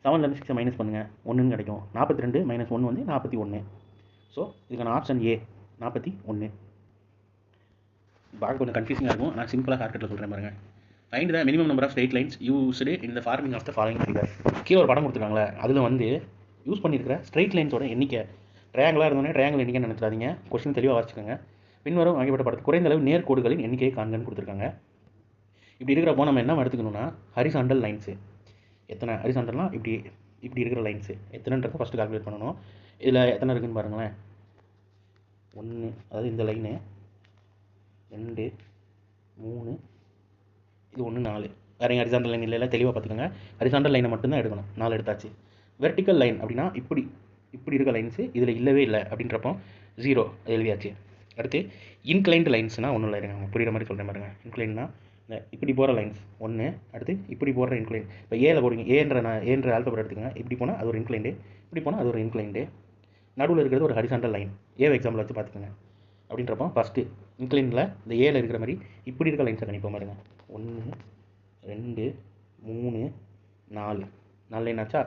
7லேருந்து 6 மைனஸ் பண்ணுங்கள், 1 கிடைக்கும். 42 - 1 வந்து 41. ஸோ இதுக்கான ஆப்ஷன் ஏ 41. பார்க்க கொஞ்சம் கன்ஃபியூசிங்காக இருக்கும், நான் சிம்பிளாக ஷார்ட்கட்டில் சொல்கிறேன் பாருங்க. Find the minimum number of straight lines used in the forming of the following figure. கீழே ஒரு படம் கொடுத்துருக்காங்களே, அதில் வந்து யூஸ் பண்ணியிருக்கிற ஸ்ட்ரெயிட் லைன்ஸோட எண்ணிக்கை. ட்ரையாங்கிளாக இருந்தோடனே ட்ரையாங்கிள் எண்ணிக்கைன்னு நினச்சிடாதீங்க, கொஸ்டின் தெளிவாக வாசிச்சுக்கோங்க. பின்வரும் வகைப்பட்ட படத்தில் குறைந்த அளவு நேர்கோடுகளின் எண்ணிக்கையை காண்கன்னு கொடுத்துருக்காங்க. இப்படி இருக்கிறப்போ நம்ம என்ன எடுத்துக்கணும்னா ஹரிசாண்டல் லைன்ஸு எத்தனை, ஹரிசாண்டல்னால் இப்படி இருக்கிற லைன்ஸு எத்தனைன்றதை ஃபஸ்ட்டு கால்குலேட் பண்ணணும். இதில் எத்தனை இருக்குதுன்னு பாருங்களேன். 1, அதாவது இந்த லைனு 2 3, இது 1 4. வேறு ஹரிசாண்டல் லைன் இல்லை, தெளிவாக பார்த்துக்கோங்க. ஹரிசாண்டல் லைனை மட்டும்தான் எடுக்கணும். 4 எடுத்தாச்சு. வெர்டிக்கல் லைன் அப்படின்னா இப்படி இருக்க லைன்ஸு இதில் இல்லவே இல்லை அப்படின்றப்போ 0 எழுதியாச்சு. அடுத்து இன்க்ளைன்டு லைன்ஸ்னால் ஒன்றும் இல்லை, இருங்க புரியுற மாதிரி சொல்கிறேன் பாருங்க. இன்க்ளைன்னா இந்த இப்படி போகிற லைன்ஸ் 1, அடுத்து இப்படி போடுற இன்க்ளைன். இப்போ ஏல போடுங்க, ஏன்ற ஆல்பபெட் எடுத்துக்கோங்க. இப்படி போனால் அது ஒரு இன்க்ளைண்டு, இப்படி போனால் அது ஒரு இன்க்ளைண்டு. நடுவில் இருக்கிறது ஒரு ஹரிசாண்டல் லைன். ஏ எக்ஸாம்பிள் வச்சு பார்த்துக்கோங்க. அப்படின்றப்போ ஃபஸ்ட்டு இன்க்ளைனில் இந்த ஏல இருக்கிற மாதிரி இப்படி இருக்க லைன்ஸை கணிப்போம் பாருங்க. 1 2 3 4 லைன் ஆச்சா.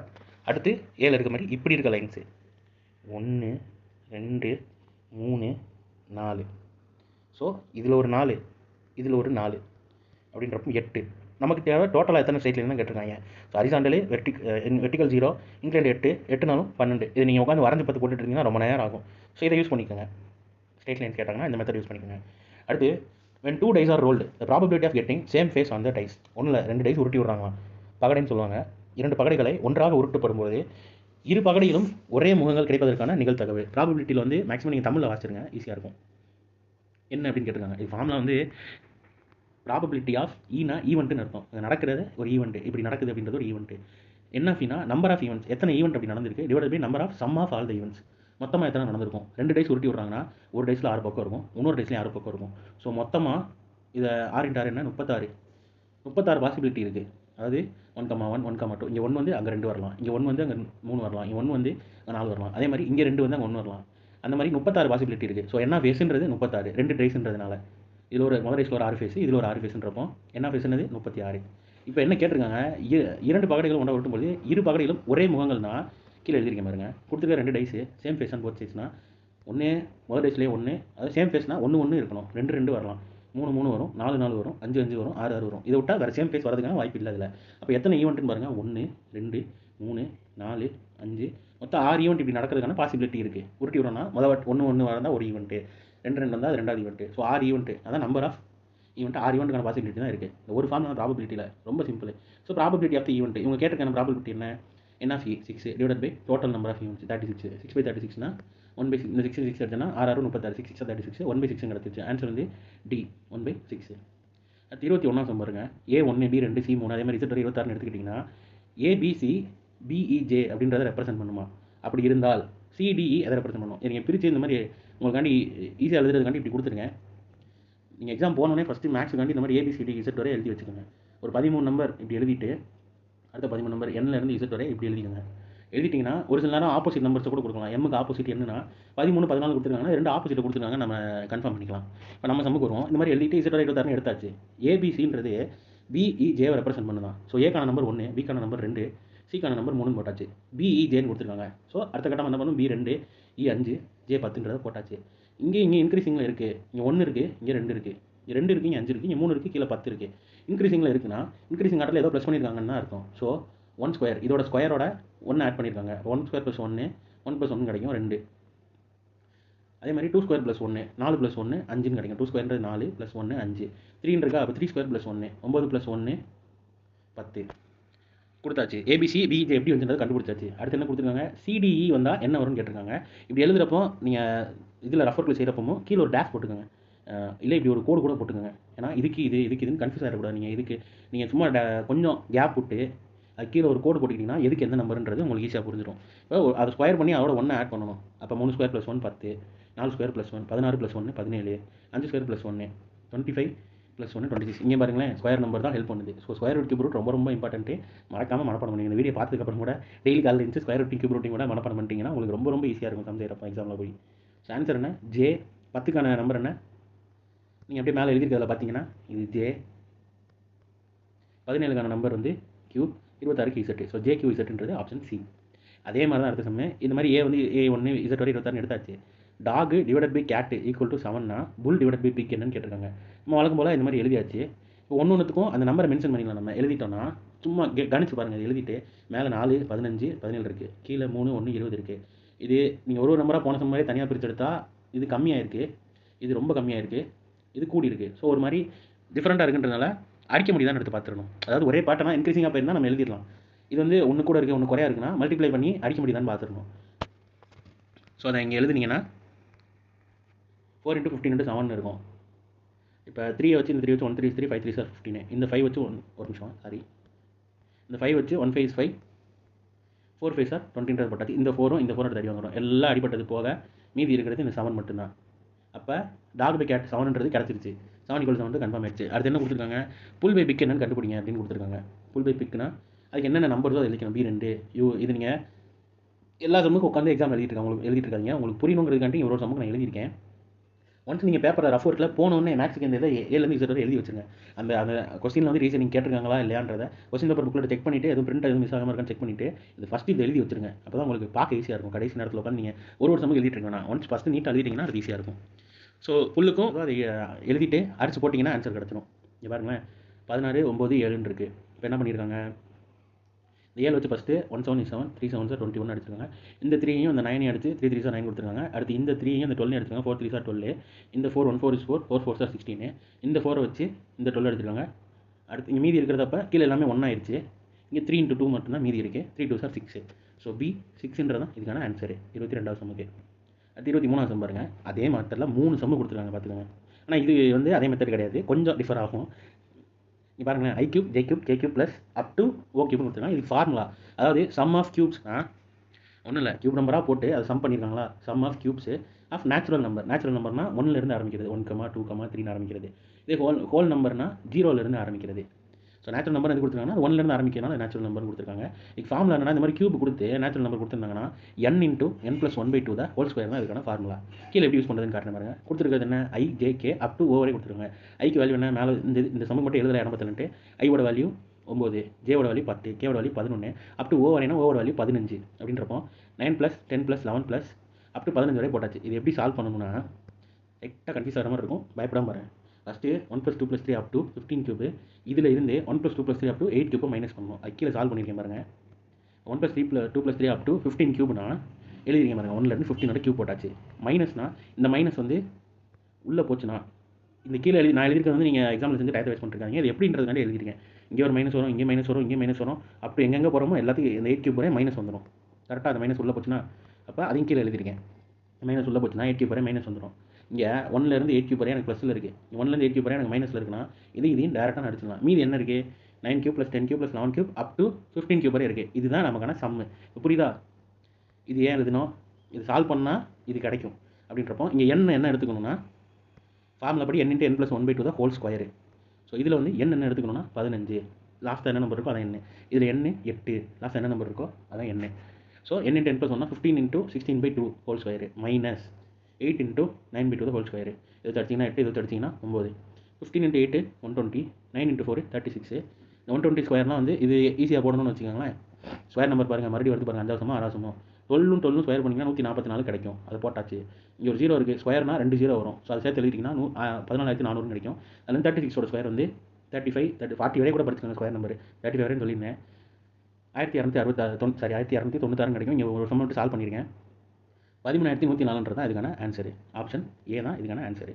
அடுத்து ஏல இருக்க மாதிரி இப்படி இருக்க லைன்ஸு 1 2 3 4. ஸோ இதில் ஒரு 4, இதில் ஒரு 4 அப்படின்றப்போ 8. நமக்கு தேவை டோட்டலாக எத்தனை ஸ்ட்ரெயிட் லைன் தான் கேட்டிருக்காங்க. ஸோ ஹரிசாண்டலே வெர்டிக்கல் 0, இன்க்ளைண்ட் 8 நாளும் 12. இது நீங்கள் உட்காந்து வரைஞ்சி பார்த்து போட்டுட்டு இருந்தீங்கன்னா ரொம்ப நேரம் ஆகும். ஸோ இதை யூஸ் பண்ணிக்கோங்க. ஸ்ட்ரெயிட் லைன்ஸ் கேட்டாங்கன்னா இந்த மெத்தட் யூஸ் பண்ணிக்கோங்க. அடுத்து when 2 dice are rolled, the probability of getting same face on the dice. ஒன்றில் 2 டைஸ் உருட்டி விட்றாங்க, பகடைன்னு சொல்லுவாங்க. 2 பகடைகளை ஒன்றாக உருட்டப்படும்போது இரு பகடையிலும் ஒரே முகங்கள் கிடைப்பதற்கான நிகழ்தகவு. ப்ராபபிலிட்டியில் வந்து மேக்ஸிமம் நீங்கள் தமிழில் வாசிச்சிருங்க, ஈஸியாக இருக்கும். என்ன அப்படின்னு கேட்டிருக்காங்க. இது ஃபார்மில் வந்து ப்ராபபிலிட்டி ஆஃப் ஈனா ஈவெண்ட்டுன்னு அர்த்தம். இது நடக்கிறது ஒரு ஈவெண்ட், இப்படி நடக்குது அப்படின்றது ஒரு ஈவெண்ட். என்ன ஃபீனா நம்பர் ஆஃப் ஈவெண்ட்ஸ், எத்தனை ஈவெண்ட் அப்படி நடந்திருக்கு divide by number of sum of all the events. மொத்தமாக எத்தனை நடந்திருக்கும். 2 டைஸ் உருட்டி விட்றாங்கன்னா ஒரு டைஸில் 6 பக்கம் இருக்கும், இன்னொரு டைஸ்லையும் 6 பக்கம் இருக்கும். ஸோ மொத்தமாக இதை 6 × 6 என்ன 36 பாசிபிலிட்டி இருக்குது. அதாவது 1,1 1,2. இங்கே 1 வந்து அங்கே 2 வரலாம், இங்கே 1 வந்து அங்கே 3 வரலாம், இங்கே 1 வந்து அங்கே 4 வரலாம். அதே மாதிரி இங்கே 2 வந்து அங்கே 1 வரலாம். அந்த மாதிரி 36 பாசிபிலிட்டி இருக்குது. ஸோ என்ன ஃபேஸுன்றது 36, 2 டைஸ்ன்றதுனால. இதில் ஒரு முதல் டைஸில் ஒரு 6 ஃபேஸு, இதில் ஒரு 6 ஃபேஸுன்றப்போ என்ன ஃபேஸுன்னது 36. இப்போ என்ன கேட்டிருக்காங்க, 2 பகடைகள் ஒன்றா விட்டும்போது இரு பகடைகளும் ஒரே முகங்கள் தான் கீழே எழுதிருக்கேன் பாருங்க. கொடுத்துருக்க 2 dice same face and both சைஸ்னால் ஒன்று முதல் டைஸ்லேயே 1, அது சேம் ஃபேஸ்னால் 1 1 இருக்கணும், 2 2 வரலாம், 3 3 வரும், 4 4 வரும், 5 5 வரும், 6 6 வரும். இதை விட்டால் வேறு சேம் ஃபேஸ் வரதுக்கான வாய்ப்பு இல்லை. அதில் அப்போ எத்தனை ஈவெண்ட்டுன்னு பாருங்கள். 1 2 3 4 5 மொத்தம் 6 ஈவெண்ட் இப்படி நடக்கிறதுக்கான பாசிபிலிட்டி இருக்குது. உருட்டி விடணும்னா முதல் 1 1 வரந்தால் ஒரு ஈவெண்ட்டு, 2 2 வந்தால் அது 2வது ஈவெண்ட்டு. ஸோ 6 ஈவெண்ட்டு, அதான் நம்பர் ஆஃப் ஈவெண்ட். 6 ஈவெண்ட்டுக்கான பாசிபிலிட்டி தான் இருக்குது. இந்த ஒரு ஃபார்ம் ப்ராபபிலிட்டியில் ரொம்ப சிம்பிள். So probability of the event இவங்க கேட்டிருக்கான ப்ராபபிலிட்டி என்ன of 6 divide by total number of events 36. 6/36னா 1/6. இந்த 6 6 எடுத்தனா 6 6 36, 6 6 36, 1/6 கிடச்சிச்சு. ஆன்சர் வந்து டி 1/6. அடுத்து 21 பாருங்க. A1 B2 C3 அதே மாதிரி Z 26 எடுத்துக்கிட்டிங்கன்னா ABC BEJ அப்படின்றத ரெப்ரசென்ட் பண்ணுமா. அப்படி இருந்தால் CDE எதை ரெப்ரசென்ட் பண்ணும். நீங்கள் பிரித்து இந்த மாதிரி உங்களுக்காண்டி ஈஸியாக எழுதுறதுக்காண்டி இப்படி கொடுத்துருங்க. நீங்கள் எக்ஸாம் போனோடனே ஃபஸ்ட்டு மேக்ஸுக்காண்டி இந்த மாதிரி ABCD Z வரை எழுதி வச்சுக்கோங்க. ஒரு 13 நம்பர் இப்படி எழுதிட்டு அடுத்த 13 நம்பர் Nலேருந்து Z வரை இப்படி எழுதிக்கோங்க. எழுதிட்டிங்கன்னா ஒரு சில நேரம் ஆப்போசிட் நம்பர்ஸை கூட கொடுக்கலாம். எம்முக்கு ஆப்போசிட் என்னன்னா 13 14 கொடுத்துருக்காங்கன்னா 2 ஆப்போசிட் கொடுத்துருக்காங்க, நம்ம கன்ஃபார்ம் பண்ணிக்கலாம். இப்போ நம்ம சம்முக்கு வருவோம். இந்த மாதிரி எழுதிட்டு Z வரை 26 எடுத்தாச்சு. ABCன்றது BEJவை ரெப்ரசென்ட் பண்ணுதான். ஸோ ஏக்கான நம்பர் 1, பிக்கான நம்பர் 2, சிக்கான நம்பர் 3 போட்டாச்சு. BEJன்னு கொடுத்துருக்காங்க. ஸோ அடுத்த கட்டம் என்ன பண்ணும், B2 E5 J10ன்றதை போட்டாச்சு. இங்கே இன்க்ரீசிங்கில் இருக்குது. இங்கே 1 இருக்குது, இங்கே 2 இருக்குது, இங்கே 2 இருக்குது, இங்கே 5 இருக்குது, இங்கே 3 இருக்குது, கீழே 10 இருக்குது. இன்க்ரீசிங்கில் இருக்குன்னா இன்க்ரீசிங் ஆர்டரில் ஏதோ ப்ளஸ் பண்ணியிருக்காங்கன்னு தான் அர்த்தம். ஸோ 1 ஸ்கொயர் இதோட ஸ்கொயரோட 1 ஆட் பண்ணியிருக்காங்க. 1 ஸ்கொயர் + 1 1 + 1 கிடைக்கும் 2. அதே மாதிரி 2 ஸ்கொயர் + 1 4 + 1 5ன்னு கிடைக்கும். 2 ஸ்கொயர்ன்றது 4 + 1 5 3 இருக்கா. அப்போ 3 ஸ்கொயர் + 1 9 + 1 10. கொடுத்தாச்சு. ஏபிசி, பிஜே எப்படி வந்துன்றது கண்டுபிடிச்சாச்சு. அடுத்து என்ன கொடுத்துருக்காங்க, சிடிஇ வந்தால் என்ன வரும்னு கேட்டிருக்காங்க. இப்படி எழுதுறப்போ நீங்கள் இதில் ரெஃபர் கிளிக் செய்கிறப்போ கீழே ஒரு டேஷ் போட்டுக்கோங்க. இல்லை இப்படி ஒரு கோடு கூட போட்டுக்கோங்க. ஏன்னா இதுக்கு இதுன்னு கன்ஃபியூஸ் ஆகிடக்கூடாது. நீங்கள் சும்மா கொஞ்சம் கேப் விட்டு அது கீழே ஒரு கோடு போட்டுக்கிட்டிங்கன்னா எதுக்கு எந்த நம்பருன்றது உங்களுக்கு ஈஸியாக புரிஞ்சிடும். இப்போ அதை ஸ்கொயர் பண்ணி அதோட 1 ஆட் பண்ணணும். அப்போ 3 ஸ்கொயர் + 1 10, 4 ஸ்கொயர் + 1 16 + 1 17, 5 ஸ்கொயர் + 1 25 + 1 26. இங்கே பாருங்களேன், ஸ்கொயர் நம்பர் தான் ஹெல்ப் பண்ணுது. So square root, cube root ரொம்ப ரொம்ப இம்பார்ட்டன்ட்டு. மறக்காமல் மனப்பாடம் பண்ணுங்க. இந்த வீடியோ பார்த்ததுக்கப்புறம் கூட டெய்லி காலையில் இருந்துச்சு ஸ்கொயர் ரூட், கியூப் ரூட்டிங் கூட மனப்பாடம் பண்ணிட்டீங்கன்னா உங்களுக்கு ரொம்ப ரொம்ப ஈஸியாக இருக்கும் சம் செய்கிறப்ப எக்ஸாமில் போய். ஸோ ஆன்சர் என்ன, ஜே. 10க்கான நம்பர் என்ன, நீங்கள் அப்படியே மேலே எழுதியிருக்கிறதுல பார்த்தீங்கன்னா இது ஜே. 17க்கான நம்பர் வந்து கியூப், 26க்கு இசட். ஸோ ஜே கியூ இசட்ன்றது ஆப்ஷன் சி. அதே மாதிரி தான் அடுத்த சம்மு. இந்த மாதிரி ஏ வந்து A1 இசட் வரை 26 எடுத்தாச்சு. Dog divided by cat equal to 7னா புல் டிவைடட் பை பிக் என்னன்னு கேட்டிருக்காங்க. நம்ம வழக்கம் போல் இந்த மாதிரி எழுதியாச்சு. இப்போ ஒன்றுத்துக்கும் அந்த நம்பரை மென்ஷன் பண்ணிக்கலாம். நம்ம எழுதிட்டோம்னா சும்மா கணிச்சு பாருங்கள். எழுதிட்டு மேலே 4 15 17 இருக்குது, கீழே 3 1 20 இருக்குது. இது நீங்கள் ஒரு நம்பராக போன சம் மாதிரி தனியாக பிரித்து எடுத்தால் இது கம்மியாக இருக்குது, இது ரொம்ப கம்மியாக இருக்குது, இது கூடி இருக்குது. ஸோ ஒரு மாதிரி டிஃப்ரெண்ட்டாக இருக்குன்றதுனால அடிக்க முடியுதான்னு எடுத்து பார்த்துடணும். அதாவது ஒரே பாட்டனா இன்க்ரீசிங்காக போயிருந்தால் நம்ம எழுதிடலாம். இது வந்து ஒன்று கூட இருக்குது, ஒன்று குறையா இருக்குன்னா மல்டிப்ளை பண்ணி அடிக்க முடியுதான்னு பார்த்துடணும். ஸோ அதை இங்கே எழுதுனீங்கன்னா 4 × 15 × 7 இருக்கும். இப்போ 3 வச்சு இந்த 3 வச்சு 1 3 3 5 3 சார் 15. இந்த 5 வச்சு ஒரு நிமிஷம் சாரி, இந்த 5 வச்சு 1 5 is 5, 4 5 சார் 20 போட்டாச்சு. இந்த 4ம் இந்த 4 தடி வந்துடும். எல்லாம் அடிப்பட்டது போக மீதி இருக்கிறது இந்த 7 மட்டும்தான். அப்போ டாக் பை கேட் 7ன்றது கிடச்சிருச்சு. 7 = 7 கன்ஃபார்ம் ஆயிடுச்சு. அடுத்து என்ன கொடுத்துருக்காங்க, புல் பை பிக் என்னன்னு கண்டுபிடிங்க அப்படின்னு கொடுத்துருக்காங்க. புல் பை பிக்னா அதுக்கு என்னென்ன நம்பர்ஸோ அதை எழுதிக்கணும். B2 இது நீங்கள் எல்லா சம்முக்கும் உட்காந்து எக்ஸாம் எழுதிட்டு இருக்காங்க. உங்களுக்கு புரியணுங்கிறதுக்காண்டி ஒரு சம்முக்கு நான் எழுதியிருக்கேன். ஒன்ஸ் நீங்கள் பேப்பரை ரஃப் ஒர்க்கில் போனோன்னே மேக்ஸுக்கு இந்த இதை ஏலேருந்து இசட் வரை எழுதி வச்சுருங்க. அந்த கொஸ்டினில் வந்து ரீசனிங் கேட்டிருக்காங்களா இல்லையான்றதை கொஸ்டின் பேப்பர் புக்கில் செக் பண்ணிவிட்டு எதுவும் பிரிண்ட் எதுவும் மிஸ் ஆகாமல் இருக்கான்னு செக் பண்ணிவிட்டு இது ஃபஸ்ட்டு இது எழுதி வச்சுருங்க. அப்போ தான் உங்களுக்கு பார்க்க ஈஸியாக இருக்கும். கடைசி நேரத்தில் உட்காந்து நீங்கள் ஒரு சம்முக்கு எழுதிட்டு இருக்கீங்கன்னா ஒன்ஸ் ஃபஸ்ட்டு நீட்டாக எழுதிட்டிங்கன்னா அது ஈஸியாக இருக்கும். ஸோ ஃபுல்லுக்கும் அதை எழுதிட்டு அடிச்சு போட்டிங்கன்னா ஆன்சர் கிடச்சிடும். இங்கே பாருங்களேன், 16 9 7 இருக்குது. இப்போ என்ன பண்ணியிருக்காங்க, இந்த 7 வச்சு ஃபஸ்ட்டு 1 7 is 7, 3 7 are 21 அடிச்சிருக்காங்க. இந்த 3யும் இந்த 9 அடிச்சு 3 3 are 9 கொடுத்துருக்காங்க. அடுத்து இந்த 3யும் இந்த 12 அடிச்சிருக்காங்க. 4 3 are 12. இந்த 4 1 4 is 4, 4 4 are 16. இந்த 4 வச்சு இந்த 12 அடிச்சிருக்காங்க. அடுத்து இங்கே மீதி இருக்கிறதப்ப கீழே எல்லாமே 1 ஆயிடுச்சு. இங்கே 3 × 2 மட்டும்தான் மீதி இருக்குது. 3 2 are 6. ஸோ B 6ன்றதான் இதுக்கான ஆன்சரு 22வது சம்முக்கு. அடுத்து 23வது சம் பாருங்கள். அதே மெத்தடில் 3 சம்மு கொடுத்துருக்காங்க பார்த்துக்கோங்க. ஆனால் இது வந்து அதே மெத்தட் கிடையாது, கொஞ்சம் டிஃபர் ஆகும். இங்கே பாருங்களேன், I cube, J cube, K cube plus up to O cube கொடுத்துருக்காங்க. இது ஃபார்முலா. அதாவது சம் ஆஃப் கியூப்ஸ்னா ஒன்றும் இல்லை, கியூப் நம்பராக போட்டு அதை சம் பண்ணியிருக்காங்களா. Sum of cubes of natural நம்பர்னா 1லேருந்து ஆரம்பிக்கிறது, 1 2 3 ஆரம்பிக்கிறது. இதே ஹோல் நம்பர்னா 0லேருந்து ஆரம்பிக்கிறது. ஸோ நேச்சுரல் நம்பர் எது கொடுத்துருக்காங்கன்னா 1லேருந்து ஆரம்பிக்கிறனால நேச்சுரல் நம்பர் கொடுத்துருக்காங்க. இதுக்கு ஃபார்முலா என்னன்னா, இந்த மாதிரி கியூப் கொடுத்து நேச்சுரல் நம்பர் கொடுத்துருந்தாங்கன்னா n × n + 1/2 தான் ஹோல் ஸ்கொயர் தான் இதுக்கான ஃபார்முலா. கீழே எப்படி யூஸ் பண்ணுறதுன்னு காட்டுறேன் பாருங்க. கொடுத்துருக்கிறது என்ன, I J K up to O வரை கொடுத்துருக்காங்க. ஐக்கு வேல்யூ என்ன, மேலே இந்த சமம் மட்டும் எழுதல இடம் பார்த்தலன்ட்டு ஐயோட வேல்யூ 9, ஜேவோட வேல்யூ 10, கேவோட வேல்யூ 11, அப் டு O வரைனா ஓவோட வேல்யூ 15 அப்படின்றப்போ 9 + 10 + 11 + அப் டு 15 வரை போட்டாச்சு. இது எப்படி சால்வ் பண்ணணும்னா எக்டாக கன்ஃபியூஸ் ஆகிற மாதிரி இருக்கும், பயப்படாமல் பாருங்கள். First 1 + 2 + 3 up to 15 cube. இதில் இருந்து 1 + 2 + 3 அப் டு 8 கியூப்பை மைனஸ் பண்ணணும். கீழே சால்வ் பண்ணியிருக்கேன் பாருங்கள். 1 + 2 + 3 அப் டு 15 கியூப்னா எழுதிருக்கேன் பாருங்கள். 1லேருந்து 15 வரை கியூப் போட்டாச்சு. மைனஸ்னா இந்த மைனஸ் வந்து உள்ளே போச்சுன்னா இந்த கீழே நான் எழுதிருக்கிறது வந்து நீங்கள் எக்ஸாம்பிள் செஞ்சு டயத்தை வேஸ்ட் பண்ணிருக்காங்க. இது எப்படின்றதுக்காண்டி எழுதிருக்கேன். இங்கே ஒரு மைனஸ் வரும், இங்கே மைனஸ் வரும், இங்கே மைனஸ் வரும். அப்போ எங்கெங்கே போகிறோமோ எல்லாத்துக்கும் இந்த 8 கியூப் வரை மைனஸ் வந்துடும். கரெக்டாக அந்த மைனஸ் உள்ளே போச்சுன்னா அப்போ அதையும் கீழே எழுதிருக்கேன். மைனஸ் உள்ளே போச்சுன்னா 8 கியூப் வரை மைனஸ் வந்துடும். இங்கே 1லேருந்து 8 கியூப் வரை எனக்கு ப்ளஸில் இருக்குது, 1லேருந்து 8 கியூப் வரை எனக்கு மைனஸில் இருக்குன்னா இதையும் டேரெக்டாக நான் அடிச்சிடலாம். மீதி என்ன இருக்குது, 9 cube + 10 cube + 11 cube up to 15 cube வரை இருக்குது. இதுதான் நமக்கான சம்மு. புரியுதா? இது ஏன் எழுதணும், இது சால்வ் பண்ணால் இது கிடைக்கும் அப்படின்றப்போ இங்கே என்ன எடுத்துக்கணும்னா ஃபார்முலா படி n × n + 1/2 தான் ஹோல் ஸ்கொயரு. ஸோ இதில் வந்து என்ன எடுத்துக்கணும்னா 15, லாஸ்ட்டாக என்ன நம்பர் இருக்கோ அதான் n. இதில் n 8, லாஸ்ட்டாக என்ன நம்பர் இருக்கோ அதான் n. So n × n + 1 15 × 16/2 whole square minus 8 × 9/2 whole square. இது அடிச்சிங்கன்னா 8, இது அடிச்சிங்கன்னா 9. 15 × 8 120, 9 × 4 36. இந்த 120 ஸ்கொயர்னால் வந்து இது ஈஸியாக போடணும்னு வச்சுக்கோங்களேன். ஸ்கொயர் நம்பர் பாருங்கள், மறுபடியும் வருது பாருங்கள். 5வது சமம் 6வது சமம் 12 ஸ்கொயர் பண்ணிங்கன்னா 144 கிடைக்கும். அது போட்டாச்சு. இங்கே ஒரு 0 இருக்குது, ஸ்கொயர்னா 2 0 வரும். ஸோ அதை சேர்த்து எழுதிட்டிங்கன்னா 14400 கிடைக்கும். அதில் 36ஓட ஸ்கொயர் வந்து 35 40 வரை கூட படிச்சுக்கோங்க. ஸ்கொயர் நம்பர் 35 வரையும் சொல்லியிருந்தேன். 1296 கிடைக்கும். இங்கே ஒரு சம் மட்டும் சால்வ் பண்ணியிருக்கேன். 13104 தான் இதுக்கான ஆன்சரு. ஆப்ஷன் ஏ தான் இதுக்கான ஆன்சரு.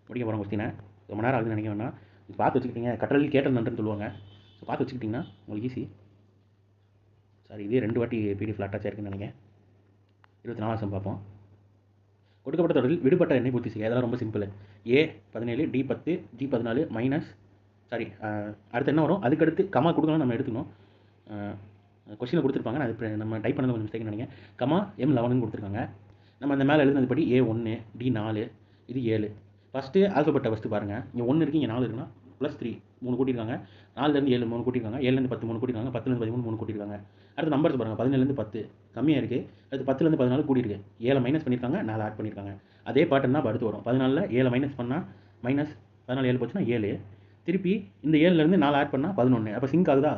முடிக்க போகிற கொஸ்டினை ரொம்ப நேரம் ஆகுதுன்னு நினைக்க வேணாம். பார்த்து வச்சுக்கிட்டீங்க, கட்டளையில் கேட்டல் நன்றுன்னு சொல்லுவாங்க. ஸோ பார்த்து வச்சுக்கிட்டிங்கன்னா உங்களுக்கு ஈஸி. சாரி, இதே 2 வாட்டி பிடிஎஃப் அட்டாச் ஆயிருக்குன்னு நினைக்கிறேன். 24 சம் பார்ப்போம். கொடுக்கப்பட்ட தொடரில் விடுபட்ட எண்ணை பூர்த்தி செய்ய. அதெல்லாம் ரொம்ப simple. A17 D10 G14 minus அடுத்து என்ன வரும், அதுக்கடுத்து கமா கொடுக்கணும், நம்ம எடுத்துக்கணும். கொஸ்டினில் கொடுத்துருப்பாங்க, நான் அது நம்ம டைப் பண்ணது கொஞ்சம் மிஸ்டேக் நினைக்கிறேன். கமா M11 கொடுத்துருக்காங்க. நம்ம அந்த மேலே எழுதுனதுபடி A1 D4 இது 7. ஃபஸ்ட்டு ஆல்ஃபபெட்டை ஃபஸ்ட்டு பாருங்கள். இங்கே 1 இருக்குது, இங்கே 4 இருக்குன்னா +3 3 கூட்டியிருக்காங்க. 4லேருந்து 7 3 கூட்டியிருக்காங்க. 7லேருந்து 10 3 கூட்டியிருக்காங்க. 10லேருந்து 13 3 கூட்டியிருக்காங்க. அடுத்து நம்பர்ஸ் பாருங்கள். 17லேருந்து 10 கம்மியாக இருக்குது. அடுத்து 10லேருந்து 14 கூட்டியிருக்கு. 7 மைனஸ் பண்ணியிருக்காங்க, 4 ஆட் பண்ணியிருக்காங்க. அதே பாட்டன் தான் அடுத்து வரும். 14ல் 7 மைனஸ் பண்ணால் மைனஸ் 14 7 போச்சுன்னா 7. திருப்பி இந்த 7லேருந்து 4 ஆட் பண்ணால் 11. அப்போ சிங்க் ஆகுதா?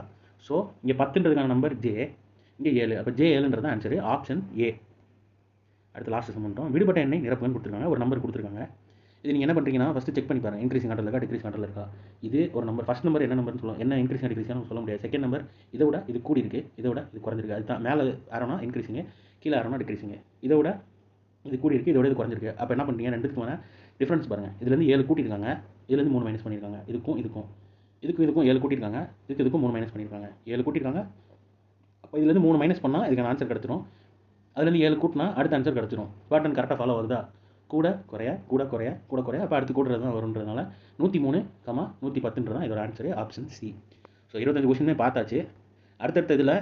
ஸோ இங்கே 10ன்றதுக்கான நம்பர் J, இங்கே 7. அப்போ J7ன்றது தான் ஆன்சரு, ஆப்ஷன் A. அடுத்து லாஸ்ட் சம் பண்ணுறோம். விடுபட்ட எண்ணை நிரப்புன்னு கொடுத்துருக்காங்க. ஒரு நம்பர் கொடுத்துருக்காங்க. இது நீங்கள் என்ன பண்ணுறீங்கன்னா ஃபஸ்ட்டு செக் பண்ணி பாருங்கள், இன்க்ரீசிங் ஆர்டரில் இருக்கா டிக்ரீசிங் ஆர்டரில் இருக்கா. இது ஒரு நம்பர். ஃபஸ்ட் நம்பர் என்ன நம்பர்னு சொல்லுவோம், என்ன இன்க்ரீசிங் டிக்ரீசிங் சொல்ல முடியாது. செகண்ட் நம்பர் இதை விட இது கூடி இருக்குது, இதை விட இது குறைஞ்சிருக்கு. அதுதான் மேலே ஆரோனா இன்க்ரீசிங்கு, கீழே ஆரோனா டிக்ரீசிங்கு. இதை விட இது கூடி இருக்குது, இதோட இது குறைஞ்சிருக்கு. அப்போ என்ன பண்ணுறீங்க, ரெண்டுத்துக்குமான டிஃப்ரென்ஸ் பாருங்கள். இதுலேருந்து 7 கூட்டியிருக்காங்க, இதுலேருந்து 3 மைனஸ் பண்ணியிருக்காங்க. இதுக்கும் 7 கூட்டியிருக்காங்க, இதுக்கும் 3 மைனஸ் பண்ணியிருக்காங்க. 7 கூட்டியிருக்காங்க, அப்போ இதுலேருந்து 3 மைனஸ் பண்ணால் இதுக்கான ஆன்சர் கிடச்சிரும். அதுலேருந்து 7 கூட்டினா அடுத்த ஆன்சர் கிடச்சிரும். பேட்டர்ன் கரெக்டாக ஃபாலோ ஆகுதா? கூட குறைய அப்போ அடுத்து கூட்டுறது தான் வருன்றதுனால 103, 110 தான் இதோட ஆன்சரு, ஆப்ஷன் C. ஸோ 25 கொஸ்டினுமே பார்த்தாச்சு. அடுத்தடுத்த இதில்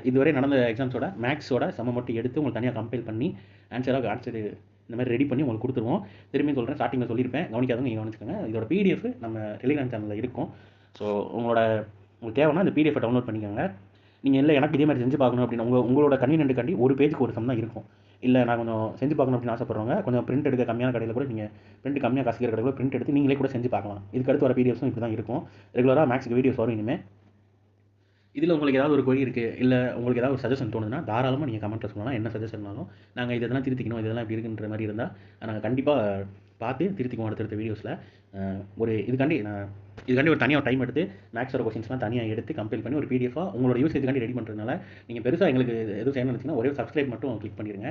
இதுவரை நடந்த எக்ஸாம்ஸோட மேக்ஸோட சம மட்டும் எடுத்து உங்களுக்கு தனியாக கம்பைல் பண்ணி ஆன்சர் இந்த மாதிரி ரெடி பண்ணி உங்களுக்கு கொடுத்துருவோம். திரும்பியும் சொல்கிறேன், ஸ்டார்டிங்கில் சொல்லியிருப்பேன், கவனிக்காதவங்க நீங்கள் கவனிச்சுக்கோங்க. இதோட PDF நம்ம டெலிகிராம் சேனலில் இருக்கும். ஸோ உங்களுக்கு தேவைன்னா இந்த PDF டவுன்லோட் பண்ணிக்கோங்க. நீங்கள் இல்லை எனக்கு இதே மாதிரி செஞ்சு பார்க்கணும் அப்படின்னு உங்களோட கன்வீனியன்ட்டுக்காண்டி ஒரு பேஜுக்கு ஒரு சம் தான் இருக்கும். இல்லை நான் கொஞ்சம் செஞ்சு பார்க்கணும் அப்படின்னு ஆசைப்படுறவங்க கொஞ்சம் பிரிண்ட் எடுக்க கம்மியான கடையில் கூட நீங்கள் பிரிண்ட் கம்மியாக காசு கடையில் கூட பிரிண்ட் எடுத்து நீங்களே கூட செஞ்சு பார்க்கலாம். இதுக்கு அடுத்து வர PDFஸும் இப்படி தான் இருக்கும். ரெகுலராக மேக்ஸுக்கு வீடியோஸ் வரும் இனிமேல். இதில் உங்களுக்கு ஏதாவது ஒரு கொரி இருக்குது, இல்லை உங்களுக்கு ஏதாவது ஒரு சஜஷன் தோணுதுன்னா தாராளமாக நீங்கள் கமெண்ட்டில் சொல்லலாம். என்ன சஜஷன்னாலும் நாங்கள் இதெல்லாம் திருத்திக்கணும், இதெல்லாம் இப்படி இருக்குன்ற மாதிரி இருந்தால் நாங்கள் கண்டிப்பாக பார்த்து திருத்திக்குவோம் அடுத்தடுத்த வீடியோஸில். இதுக்காண்டி ஒரு தனியாக டைம் எடுத்து மேக்ஸோட கொஸ்டின்ஸ்லாம் தனியாக எடுத்து கம்பைல் பண்ணி ஒரு PDF-ஆக உங்களோட யூசேஜுக்காண்டி ரெடி பண்ணுறதுனால நீங்கள் பெருசாக எங்களுக்கு எதுவும் செய்யணும்னு நினச்சிங்கன்னா ஒரே சப்ஸ்கிரைப் மட்டும் கிளிக் பண்ணிடுங்க.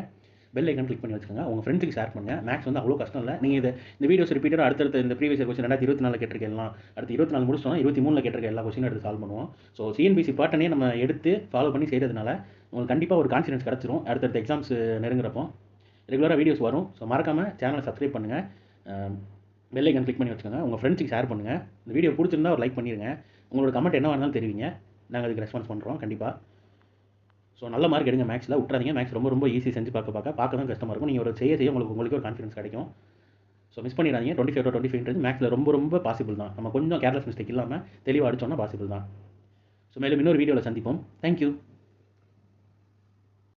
பெல் ஐக்கன் கிளிக் பண்ணி வச்சுக்கோங்க. உங்கள் ஃப்ரெண்ட்ஸுக்கு ஷேர் பண்ணுங்கள். மேக்ஸ் வந்து அவ்வளோ கஷ்டம் இல்லை. நீங்கள் இந்த வீடியோஸ் ரிப்பீட்டடாக அடுத்தடுத்த இந்த ப்ரீவியஸ் கொஸ்டின் 2024 கேட்டிருக்க எல்லாம் அடுத்து 24 முடிச்சோம்னா 23 கேட்டிருக்க எல்லா கொஸ்டினும் எடுத்து சால்வ் பண்ணுவோம். ஸோ CNBC பாட்டனே நம்ம எடுத்து ஃபாலோ பண்ணி செய்கிறதுனால உங்களுக்கு கண்டிப்பாக ஒரு கான்ஃபிடன்ஸ் கிடச்சிரும். அடுத்தடுத்த எக்ஸாம்ஸ் நெருங்குறப்போ ரெகுலராக வீடியோஸ் வரும். ஸோ மறக்காமல் சேனலை சப்ஸ்கிரைப் பண்ணுங்கள், பெல் ஐக்கன் கிளிக் பண்ணி வச்சுக்கோங்க. உங்கள் ஃப்ரெண்ட்ஸுக்கு ஷேர் பண்ணுங்கள். இந்த வீடியோ பிடிச்சிருந்தா ஒரு லைக் பண்ணிடுங்க. உங்களோட கமெண்ட் என்ன இருந்தாலும் தெரிவிங்க, நாங்கள் அதுக்கு ரெஸ்பான்ஸ் பண்ணுறோம் கண்டிப்பாக. ஸோ நல்ல மார்க் எடுங்க, மேக்ஸில் விட்றாதீங்க. மேக்ஸ் ரொம்ப ரொம்ப ஈஸி, செஞ்சு பார்க்க தான் கஷ்டமாக இருக்கும். நீங்கள் ஒரு செய்ய உங்களுக்கு ஒரு கான்ஃபிடன்ஸ் கிடைக்கும். ஸோ மிஸ் பண்ணிடாதீங்க. 25/25 மேக்ஸில் ரொம்ப ரொம்ப பாசிபிள் தான். நம்ம கொஞ்சம் கேர்லெஸ் மிஸ்டேக் இல்லாமல் தெளிவாக அடிச்சோம்னா பாசிபிள் தான். ஸோ மேலும் இன்னொரு வீடியோவில் சந்திப்போம். தேங்க்யூ.